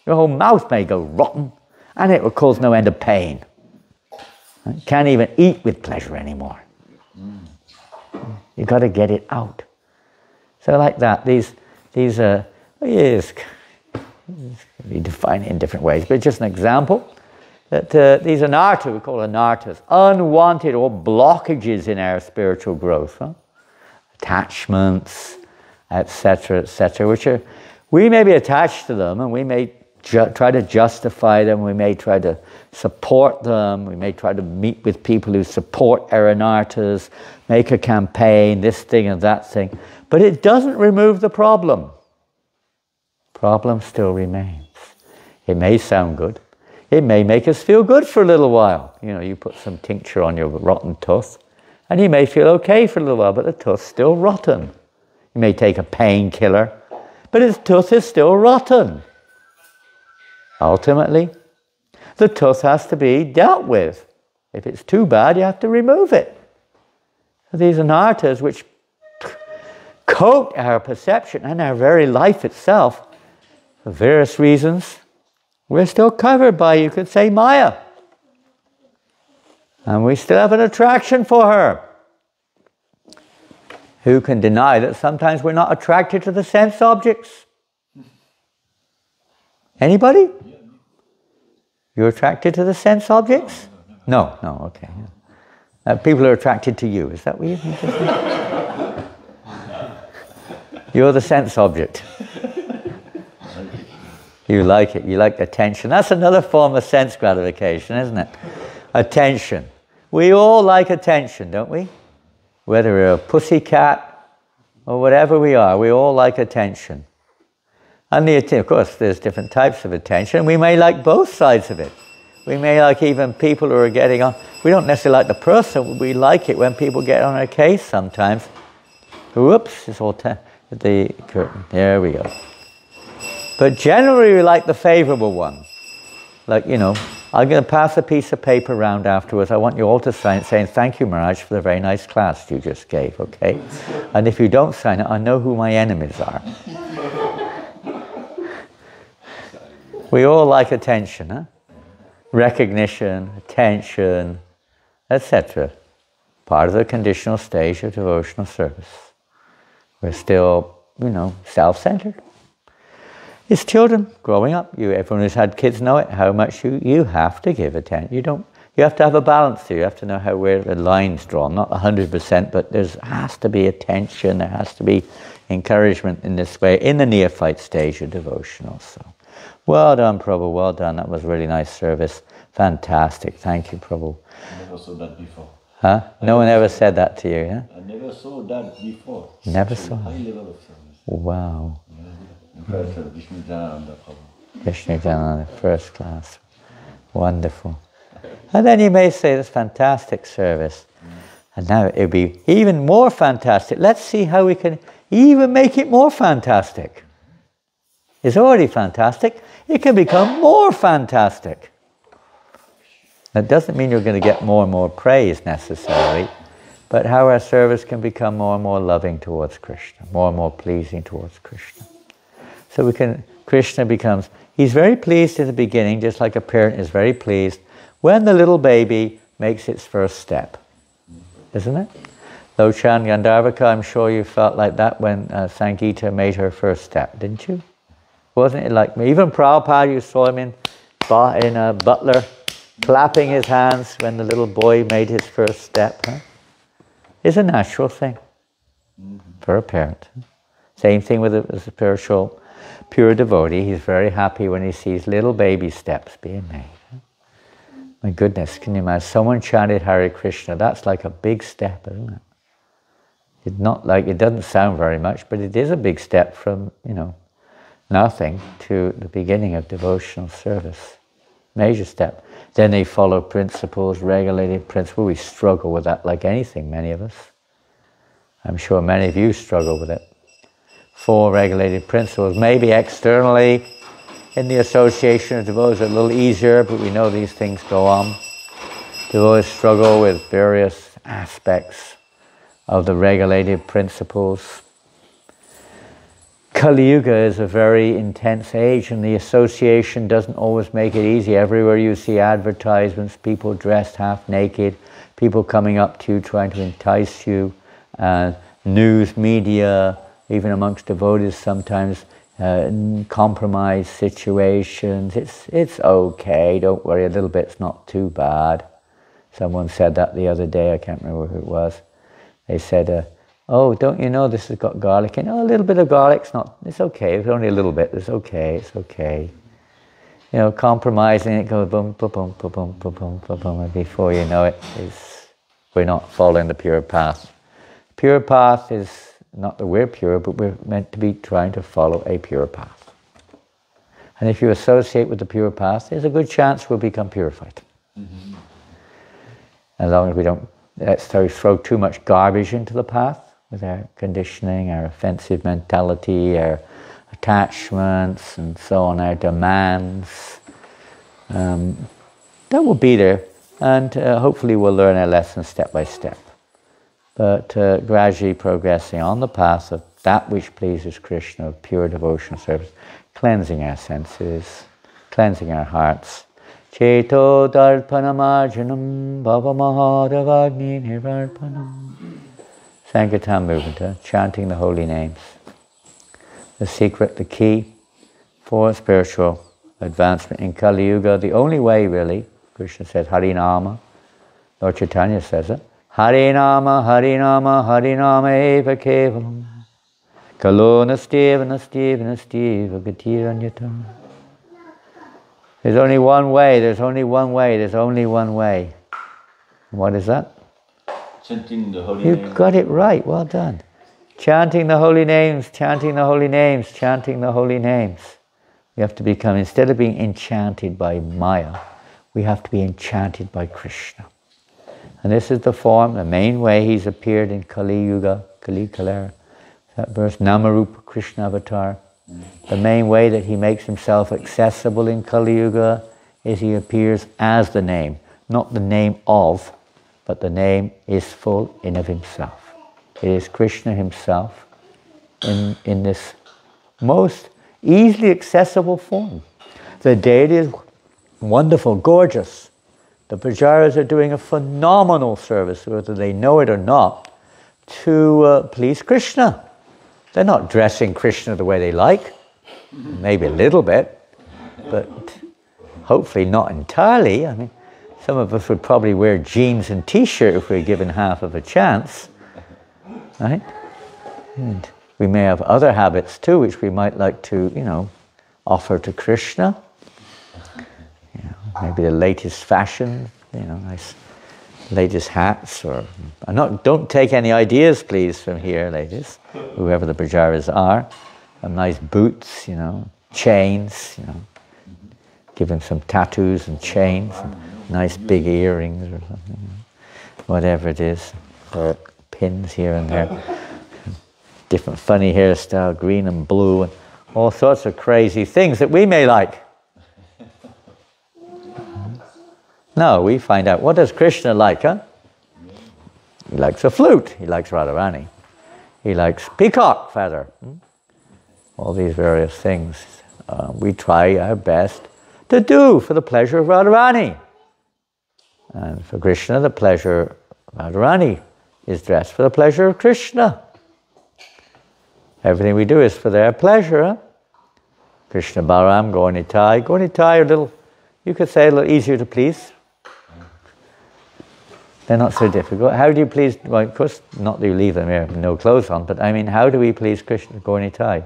Your whole mouth may go rotten. And it will cause no end of pain. You can't even eat with pleasure anymore. You've got to get it out. So like that, these are, yes, we define it in different ways, but just an example, that these anarthas, we call anarthas, unwanted or blockages in our spiritual growth. attachments, etc., which are, we may be attached to them and we may try to justify them, we may try to support them, we may try to meet with people who support Aranartas, make a campaign, this thing and that thing, but it doesn't remove the problem. Problem still remains. It may sound good. It may make us feel good for a little while. You know, you put some tincture on your rotten tooth, and you may feel okay for a little while, but the tooth's still rotten. You may take a painkiller, but his tooth is still rotten. Ultimately, the tooth has to be dealt with. If it's too bad, you have to remove it. So these anarthas which coat our perception and our very life itself, for various reasons, we're still covered by, you could say, Maya. And we still have an attraction for her. Who can deny that sometimes we're not attracted to the sense objects? Anybody? You're attracted to the sense objects? No, okay. People are attracted to you. Is that what you just said? You're the sense object. You like it. You like attention. That's another form of sense gratification, isn't it? Attention. We all like attention, don't we? Whether we're a pussycat or whatever we are, we all like attention. And of course, there's different types of attention. We may like both sides of it. We may like even people who are getting on. We don't necessarily like the person. We like it when people get on our case sometimes. Whoops! It's all the curtain. There we go. But generally, we like the favorable one. Like, you know, I'm going to pass a piece of paper around afterwards. I want you all to sign it saying, "Thank you, Maharaj, for the very nice class you just gave," okay? And if you don't sign it, I know who my enemies are. We all like attention, huh? Recognition, attention, etc. Part of the conditional stage of devotional service. We're still, you know, self-centered. It's children growing up. Everyone who's had kids know it, how much you have to give attention. You have to have a balance there. You have to know where the line's drawn. Not 100%, but there has to be attention. There has to be encouragement in this way in the neophyte stage of devotional. So, well done, Prabhu. Well done. That was really nice service. Fantastic. Thank you, Prabhu. I never saw that before. Huh? No one ever said that to you, yeah? I never saw that before. Never Such saw a high it. level of service. Wow. Vishnu Jananda, Prabhu. Vishnu Jananda, first class. Wonderful. And then you may say, "That's fantastic service." And now it'll be even more fantastic. Let's see how we can even make it more fantastic. It's already fantastic. It can become more fantastic. That doesn't mean you're going to get more and more praise necessarily, but how our service can become more and more loving towards Krishna, more and more pleasing towards Krishna. So Krishna becomes, he's very pleased in the beginning, just like a parent is very pleased when the little baby makes its first step. Isn't it? Lochan Gandharvaka, I'm sure you felt like that when Sangeeta made her first step, didn't you? Wasn't it like me? Even Prabhupada, you saw him in a Butler, clapping his hands when the little boy made his first step. Huh? It's a natural thing for a parent. Same thing with a spiritual, pure devotee. He's very happy when he sees little baby steps being made. My goodness, can you imagine? Someone chanted Hare Krishna. That's like a big step, isn't it? It doesn't sound very much, but it is a big step from, nothing to the beginning of devotional service. Major step. Then they follow principles, regulated principles. We struggle with that like anything, many of us. I'm sure many of you struggle with it. 4 regulated principles. Maybe externally, in the association of devotees, a little easier, but we know these things go on. Devotees struggle with various aspects of the regulated principles. Kali Yuga is a very intense age, and the association doesn't always make it easy. Everywhere you see advertisements, people dressed half naked, people coming up to you trying to entice you, news, media, even amongst devotees sometimes, compromised situations. It's okay, don't worry, a little bit's not too bad. Someone said that the other day, I can't remember who it was. They said, Oh, don't you know this has got garlic in it? Oh, a little bit of garlic's not, it's okay. It's only a little bit. It's okay. It's okay. You know, compromising it goes boom, boom, boom, boom, boom, boom, boom, boom, boom, and before you know it, we're not following the pure path. Pure path is not that we're pure, but we're meant to be trying to follow a pure path. And if you associate with the pure path, there's a good chance we'll become purified. Mm-hmm. As long as we don't throw too much garbage into the path with our conditioning, our offensive mentality, our attachments, and so on, our demands. That will be there, and hopefully we'll learn our lessons step by step. But gradually progressing on the path of that which pleases Krishna, of pure devotional service, cleansing our senses, cleansing our hearts. Cheto darpanamarjanam bhavamahadavagni nirvarpanam. Sankirtan movement, chanting the holy names. The secret, the key for spiritual advancement in Kali Yuga. The only way, really, Krishna says, Harinama. Lord Chaitanya says it. Harinama, Harinama, Harinama eva kevalam. Kalo nastiva, nastiva, nastiva, gatiranyata. There's only one way, there's only one way, there's only one way. What is that? Chanting the holy name. You've got it right, well done. Chanting the holy names, chanting the holy names, chanting the holy names. We have to become, instead of being enchanted by Maya, we have to be enchanted by Krishna. And this is the form, the main way he's appeared in Kali Yuga, Kali Kalera. That verse, Namarupa Krishna Avatar. The main way that he makes himself accessible in Kali Yuga is he appears as the name. Not the name of, but the name is full in of himself. It is Krishna himself in this most easily accessible form. The deity is wonderful, gorgeous. The pujaris are doing a phenomenal service, whether they know it or not, to please Krishna. They're not dressing Krishna the way they like, maybe a little bit, but hopefully not entirely. I mean, some of us would probably wear jeans and t-shirt if we were given half of a chance, right? And we may have other habits too, which we might like to, offer to Krishna. Maybe the latest fashion, nice latest hats, or don't take any ideas, please, from here, ladies, whoever the pujaris are. Nice boots, chains, give him some tattoos and chains, and nice big earrings or something, whatever it is, or pins here and there, different funny hairstyle, green and blue, and all sorts of crazy things that we may like. No, we find out, what does Krishna like, huh? He likes a flute, he likes Radharani. He likes peacock feather. All these various things we try our best to do for the pleasure of Radharani. And for Krishna, the pleasure of Radharani is dressed for the pleasure of Krishna. Everything we do is for their pleasure, huh? Krishna, Balaram, Gaurnitai. Gaurnitai are you could say a little easier to please. They're not so difficult. How do you please, well, of course, not that you leave them here with no clothes on, but I mean, how do we please Krishna, Gaurnitai?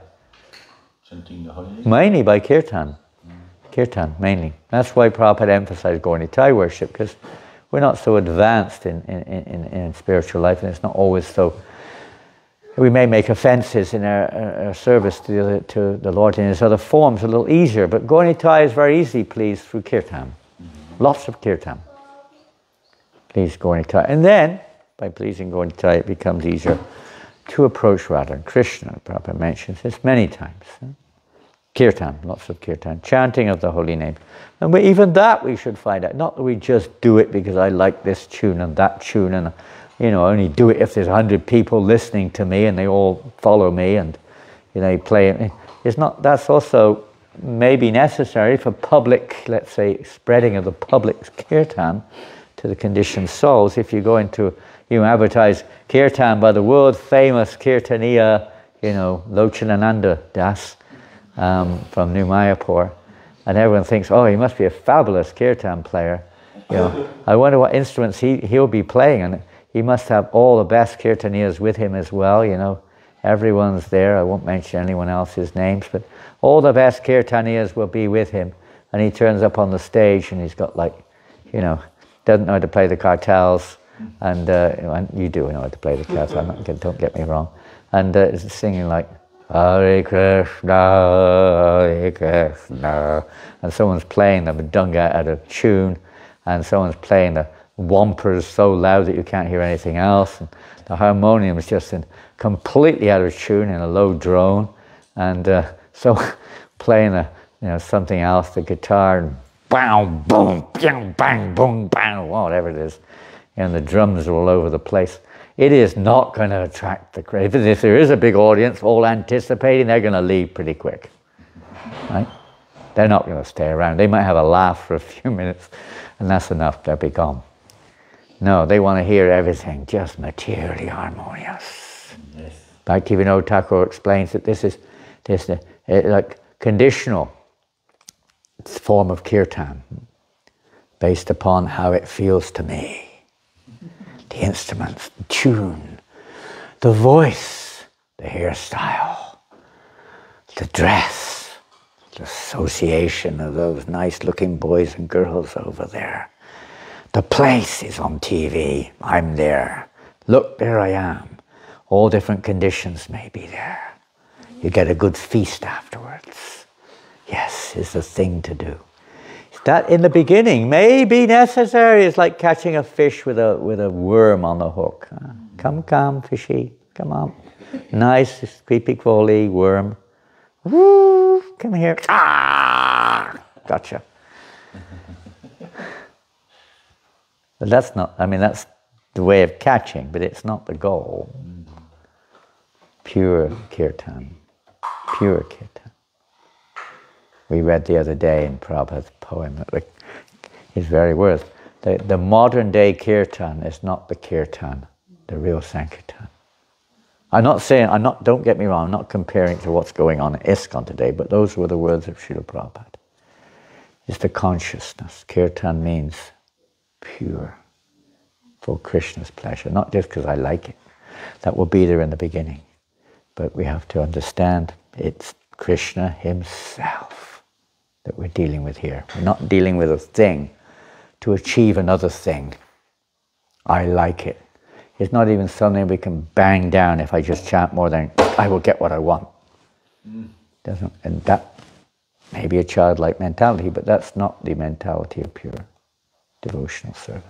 Chanting the holy name? Mainly by kirtan. Kirtan, mainly. That's why Prabhupada emphasized Gaurnitai worship, because we're not so advanced in spiritual life, and it's not always so. We may make offenses in our service to the Lord in his other forms a little easier, but Gaurnitai is very easy pleased through kirtan. Lots of kirtan. Please Gaurnitai. And then, by pleasing Gaurnitai, it becomes easier to approach Radha and Krishna. Prabhupada mentions this many times. Kirtan, lots of kirtan, chanting of the holy name. And even that we should find out. Not that we just do it because I like this tune and that tune, and only do it if there's 100 people listening to me and they all follow me, and you play it. It's not. That's also maybe necessary for public, let's say, spreading of the public kirtan to the conditioned souls. If you go into, advertise kirtan by the world famous kirtaniya, Lochanananda Das from New Mayapur, and everyone thinks, oh, he must be a fabulous kirtan player. I wonder what instruments he'll be playing, and he must have all the best kirtaniyas with him as well, you know. Everyone's there. I won't mention anyone else's names, but all the best kirtaniyas will be with him. And he turns up on the stage and he's got like, you know, doesn't know how to play the kartals. And you do know how to play the kartals, don't get me wrong. And singing like, Hare Krishna, Hare Krishna. And someone's playing the mridanga out of tune. And someone's playing the wampers so loud that you can't hear anything else. And the harmonium is just completely out of tune in a low drone. And so playing something else, the guitar, and bang, boom, bang, bang, boom, bang, whatever it is. And the drums are all over the place. It is not going to attract the crowd. Even if there is a big audience all anticipating, they're going to leave pretty quick. Right? They're not going to stay around. They might have a laugh for a few minutes, and that's enough. They'll be gone. No, they want to hear everything just materially harmonious. Yes. Bhaktivinoda Thakur explains that this is like conditional form of kirtan, based upon how it feels to me. The instruments, the tune, the voice, the hairstyle, the dress, the association of those nice-looking boys and girls over there. The place is on TV. I'm there. Look, there I am. All different conditions may be there. You get a good feast afterwards. Yes, is the thing to do. That in the beginning may be necessary. It's like catching a fish with a worm on the hook. Come, fishy, come on. Nice, creepy crawly worm. Woo, come here. Ah, gotcha. But that's not, that's the way of catching, but it's not the goal. Pure kirtan. Pure kirtan. We read the other day in Prabhupada's poem, his very words, the modern day kirtan is not the kirtan, the real Sankirtan. Don't get me wrong, I'm not comparing to what's going on in ISKCON today, but those were the words of Srila Prabhupada. It's the consciousness. Kirtan means pure, for Krishna's pleasure, not just because I like it. That will be there in the beginning. But we have to understand it's Krishna himself that we're dealing with here. We're not dealing with a thing to achieve another thing. I like it. It's not even something we can bang down if I just chant more than I will get what I want. And that may be a childlike mentality, but that's not the mentality of pure devotional service.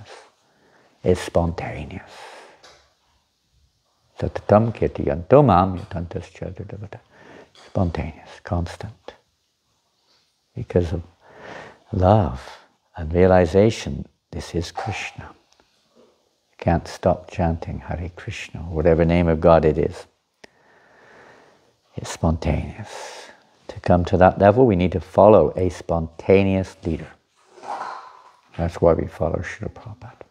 It's spontaneous. Satatam kirtiyanto mam yatantas chadudavata. Spontaneous, constant. Because of love and realization, this is Krishna. You can't stop chanting Hare Krishna, or whatever name of God it is. It's spontaneous. To come to that level, we need to follow a spontaneous leader. That's why we follow Srila Prabhupada.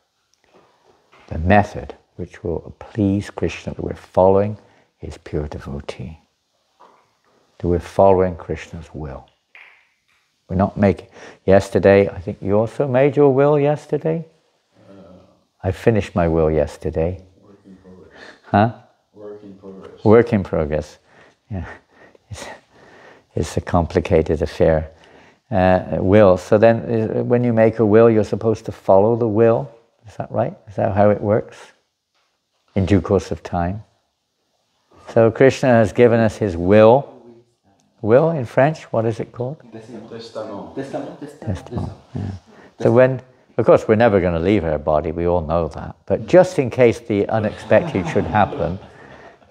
The method which will please Krishna that we're following is pure devotee. That we're following Krishna's will. We're not making... Yesterday, I think you also made your will yesterday? I finished my will yesterday. Work in progress. Huh? Work in progress. Work in progress. Yeah. It's a complicated affair. Will. So then, when you make a will, you're supposed to follow the will. Is that right? Is that how it works? In due course of time. So Krishna has given us his will. Will in French, what is it called? Testament. Testament. Yeah. So when, of course, we're never going to leave our body. We all know that. But just in case the unexpected should happen,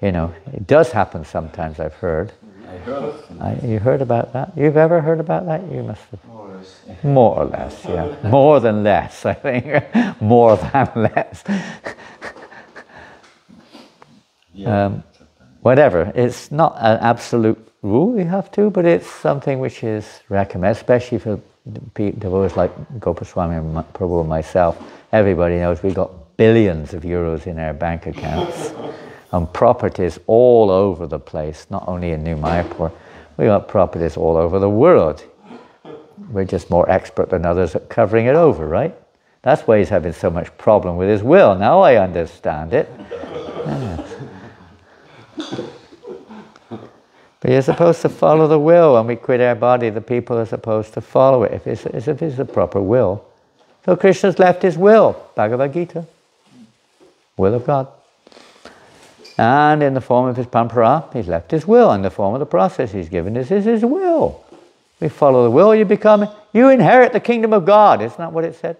it does happen sometimes. I've heard. I heard. You heard about that? You've ever heard about that? You must have. More or less. More or less, yeah. More than less, I think. More than less. Whatever. It's not an absolute rule you have to, but it's something which is recommended, especially for devotees like Gopaswami and Prabhu and myself. Everybody knows we've got billions of euros in our bank accounts and properties all over the place, not only in New Mayapur. We've got properties all over the world. We're just more expert than others at covering it over, right? That's why he's having so much problem with his will. Now I understand it. Yeah. But you're supposed to follow the will. When we quit our body, the people are supposed to follow it if it's a proper will. So Krishna's left his will, Bhagavad Gita, will of God. And in the form of his pampara, he's left his will. In the form of the process he's given us is his will. We follow the will, you inherit the kingdom of God. Isn't that what it said?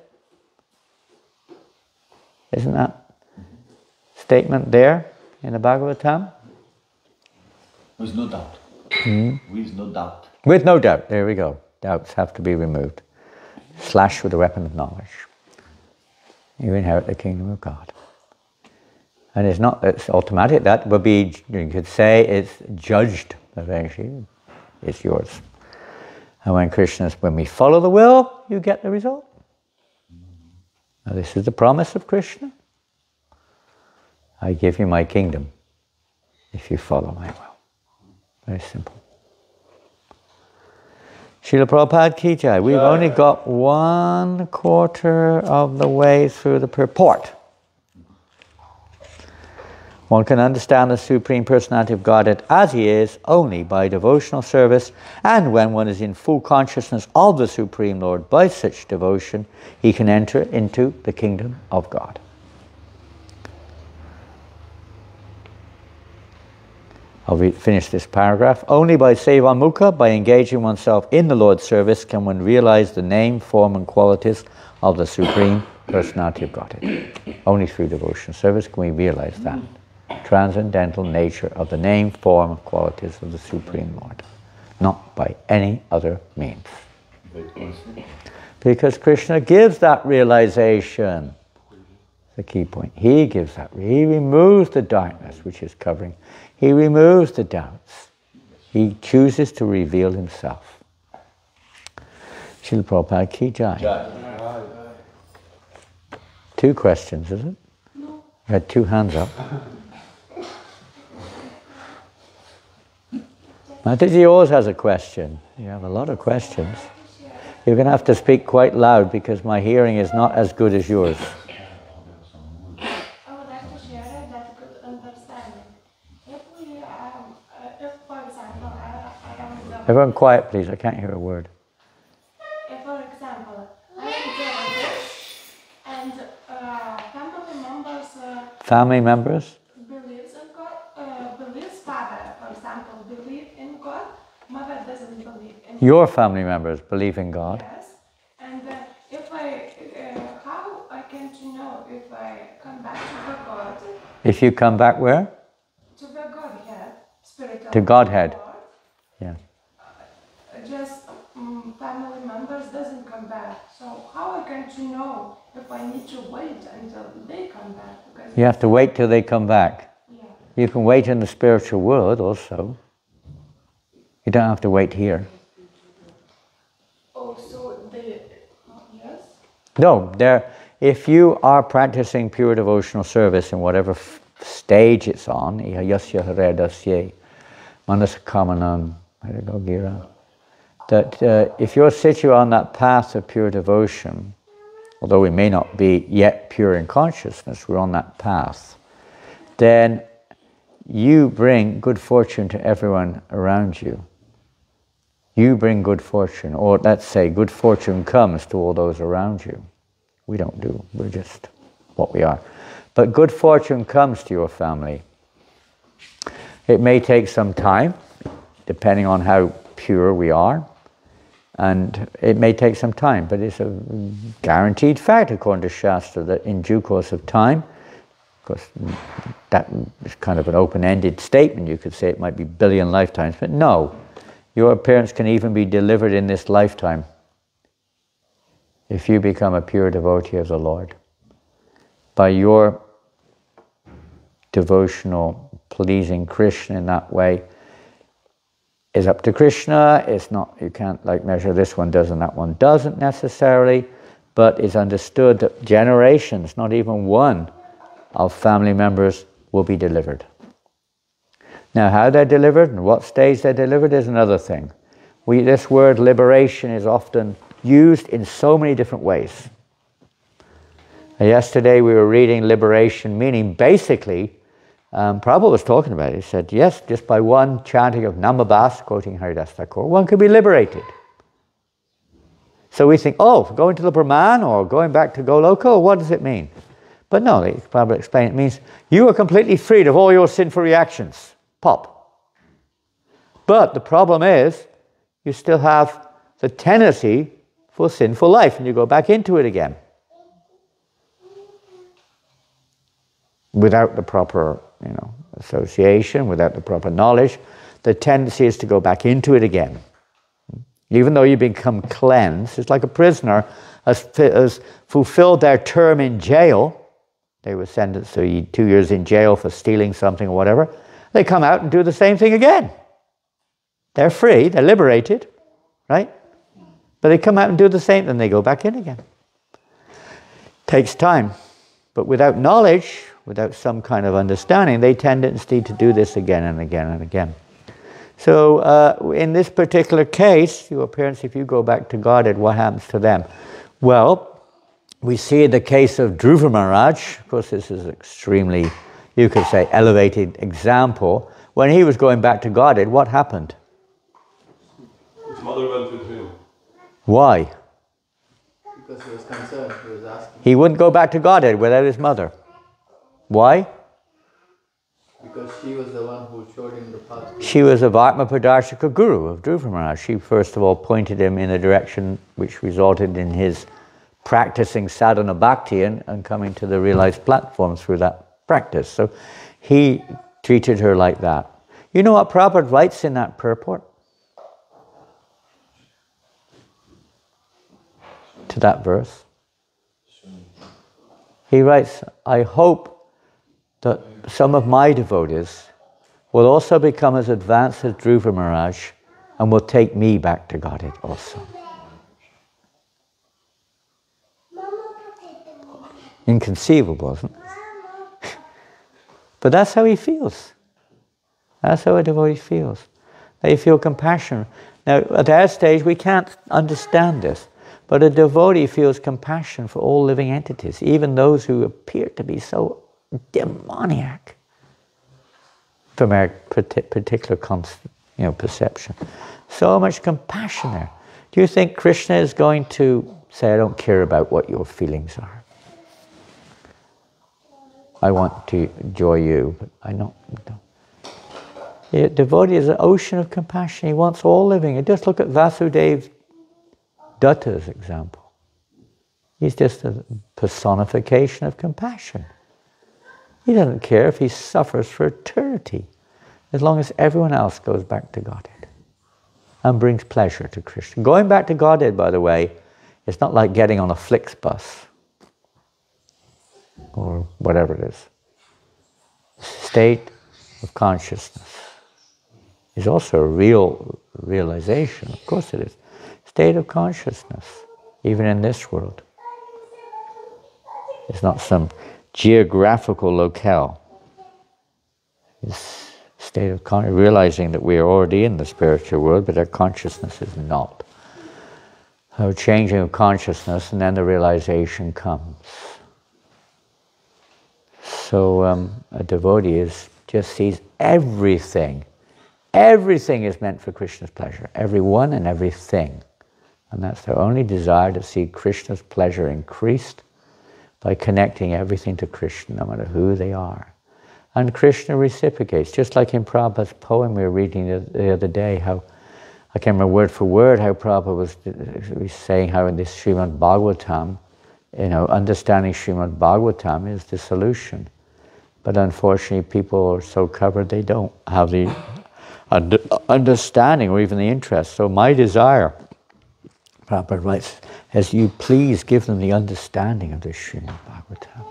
Isn't that statement there in the Bhagavatam? With no doubt. With no doubt. With no doubt. There we go. Doubts have to be removed. Slash with the weapon of knowledge. You inherit the kingdom of God. And it's automatic. That would be, you could say it's judged eventually. It's yours. And when we follow the will, you get the result. Now this is the promise of Krishna. I give you my kingdom if you follow my will. Very simple. Srila Prabhupada Ki Jai. We've only got 1/4 of the way through the purport. One can understand the Supreme Personality of Godhead as He is only by devotional service, and when one is in full consciousness of the Supreme Lord by such devotion, he can enter into the kingdom of God. I'll finish this paragraph. Only by Sevamukha, by engaging oneself in the Lord's service, can one realize the name, form and qualities of the Supreme Personality of Godhead. Only through devotional service can we realize that transcendental nature of the name, form and qualities of the Supreme Lord. Not by any other means. Because Krishna gives that realization. The key point. He gives that. He removes the darkness which is covering. He removes the doubts. He chooses to reveal himself. Srila Prabhupada Ki Jai. 2 questions, is it? No. You had 2 hands up. Mataji always has a question. You have a lot of questions. You're going to have to speak quite loud because my hearing is not as good as yours. Everyone quiet, please. I can't hear a word. If, for example, I am there and family members believes in God, believes father, for example, believe in God, mother doesn't believe in God. Your family members believe in God. Yes. And how I can to know if I come back to the God? If you come back where? To the Godhead, spiritual. To Godhead. God. Yeah. Just family members doesn't come back. So how I can to know if I need to wait until they come back? Because You have to wait till they come back. yeah. You can wait in the spiritual world also. You don't have to wait here. Oh, so they, yes? No, if you are practicing pure devotional service in whatever stage it's on, yasya haredasye, manasakamanam, gira, that if you're situated on that path of pure devotion, although we may not be yet pure in consciousness, we're on that path, then you bring good fortune to everyone around you. You bring good fortune, or let's say good fortune comes to all those around you. We don't do, we're just what we are. But good fortune comes to your family. It may take some time, depending on how pure we are, and it may take some time, but it's a guaranteed fact according to Shastra that in due course of time, of course that is kind of an open-ended statement, you could say it might be billion lifetimes, but no, your parents can even be delivered in this lifetime if you become a pure devotee of the Lord. By your devotional pleasing Krishna in that way, is up to Krishna. It's not, you can't like measure this one does and that one doesn't necessarily, but it's understood that generations, not even one, of family members will be delivered. Now how they're delivered and what stage they're delivered is another thing. This word liberation is often used in so many different ways. Yesterday we were reading Liberation Meaning. Basically, Prabhupada was talking about it. He said, yes, just by one chanting of Namabas, quoting Haridas Thakur, one could be liberated. So we think, oh, going to the Brahman or going back to Goloka, what does it mean? But no, Prabhupada explained it means you are completely freed of all your sinful reactions. Pop. But the problem is, you still have the tendency for sinful life, and you go back into it again. Without the proper, association, without the proper knowledge, the tendency is to go back into it again. Even though you become cleansed, it's like a prisoner has fulfilled their term in jail. They were sentenced to 2 years in jail for stealing something or whatever. They come out and do the same thing again. They're free, they're liberated, right? But they come out and do the same, then they go back in again. Takes time. But without knowledge, without some kind of understanding, they tendency to do this again and again and again. So in this particular case, your parents, if you go back to Godhead, what happens to them? Well, we see in the case of Dhruva Maharaj, of course this is extremely, you could say, elevated example. When he was going back to Godhead, what happened? His mother went with him. Why? Because he was concerned, he was asking. He wouldn't go back to Godhead without his mother. Why? Because she was the one who showed him the path. She was a Vatma Pradarshaka Guru of Dhruva Maharaj. She first of all pointed him in a direction which resulted in his practicing sadhana bhakti and coming to the realized platform through that practice. So he treated her like that. You know what Prabhupada writes in that purport? To that verse. He writes, I hope that some of my devotees will also become as advanced as Dhruva Maharaj and will take me back to Godhead also. Inconceivable, isn't it? But that's how he feels. That's how a devotee feels. They feel compassion. Now, at our stage, we can't understand this, but a devotee feels compassion for all living entities, even those who appear to be so demoniac from our particular perception. So much compassion there. Do you think Krishna is going to say, I don't care about what your feelings are? I want to enjoy you, but I don't. The devotee is an ocean of compassion. He wants all living. And just look at Vasudev Dutta's example. He's just a personification of compassion. He doesn't care if he suffers for eternity, as long as everyone else goes back to Godhead and brings pleasure to Krishna. Going back to Godhead, by the way, it's not like getting on a Flixbus or whatever it is. State of consciousness is also a real realization. Of course it is. State of consciousness, even in this world. It's not some geographical locale. It's state of realizing that we are already in the spiritual world, but our consciousness is not. So changing of consciousness, and then the realization comes. So a devotee just sees everything. Everything is meant for Krishna's pleasure. Everyone and everything. And that's their only desire, to see Krishna's pleasure increased by connecting everything to Krishna, no matter who they are. And Krishna reciprocates, just like in Prabhupada's poem we were reading the other day, how, I can't remember word for word how Prabhupada was saying how in this Srimad Bhagavatam, understanding Srimad Bhagavatam is the solution. But unfortunately people are so covered they don't have the understanding or even the interest. So my desire, Prabhupada writes, as you please give them the understanding of this Srimad Bhagavatam.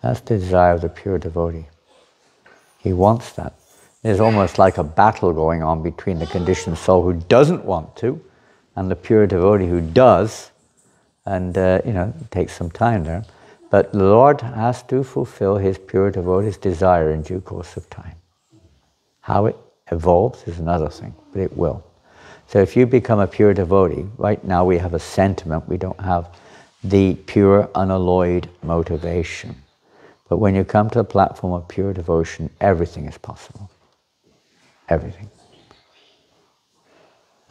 That's the desire of the pure devotee. He wants that. There's almost like a battle going on between the conditioned soul who doesn't want to and the pure devotee who does. And, it takes some time there. But the Lord has to fulfill his pure devotee's desire in due course of time. How it evolves is another thing, but it will. So if you become a pure devotee, right now we have a sentiment, we don't have the pure, unalloyed motivation. But when you come to the platform of pure devotion, everything is possible. Everything.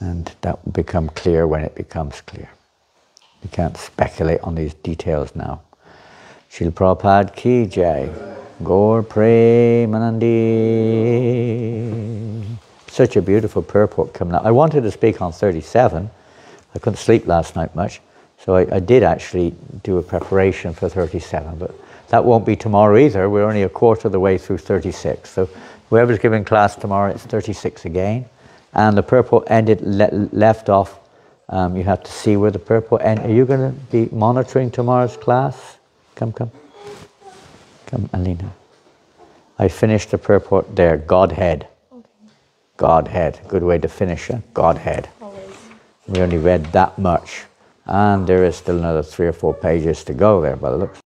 And that will become clear when it becomes clear. You can't speculate on these details now. Srila Prabhupada ki jai. Gaur Premanandi. Such a beautiful purport coming out. I wanted to speak on 37. I couldn't sleep last night much. So I did actually do a preparation for 37. But that won't be tomorrow either. We're only a quarter of the way through 36. So whoever's giving class tomorrow, it's 36 again. And the purport ended, left off. You have to see where the purport ended. Are you going to be monitoring tomorrow's class? Come. Come, Alina. I finished the purport there. Godhead. Okay. Godhead. Good way to finish it. Godhead. Always. We only read that much. And there is still another 3 or 4 pages to go there by the looks.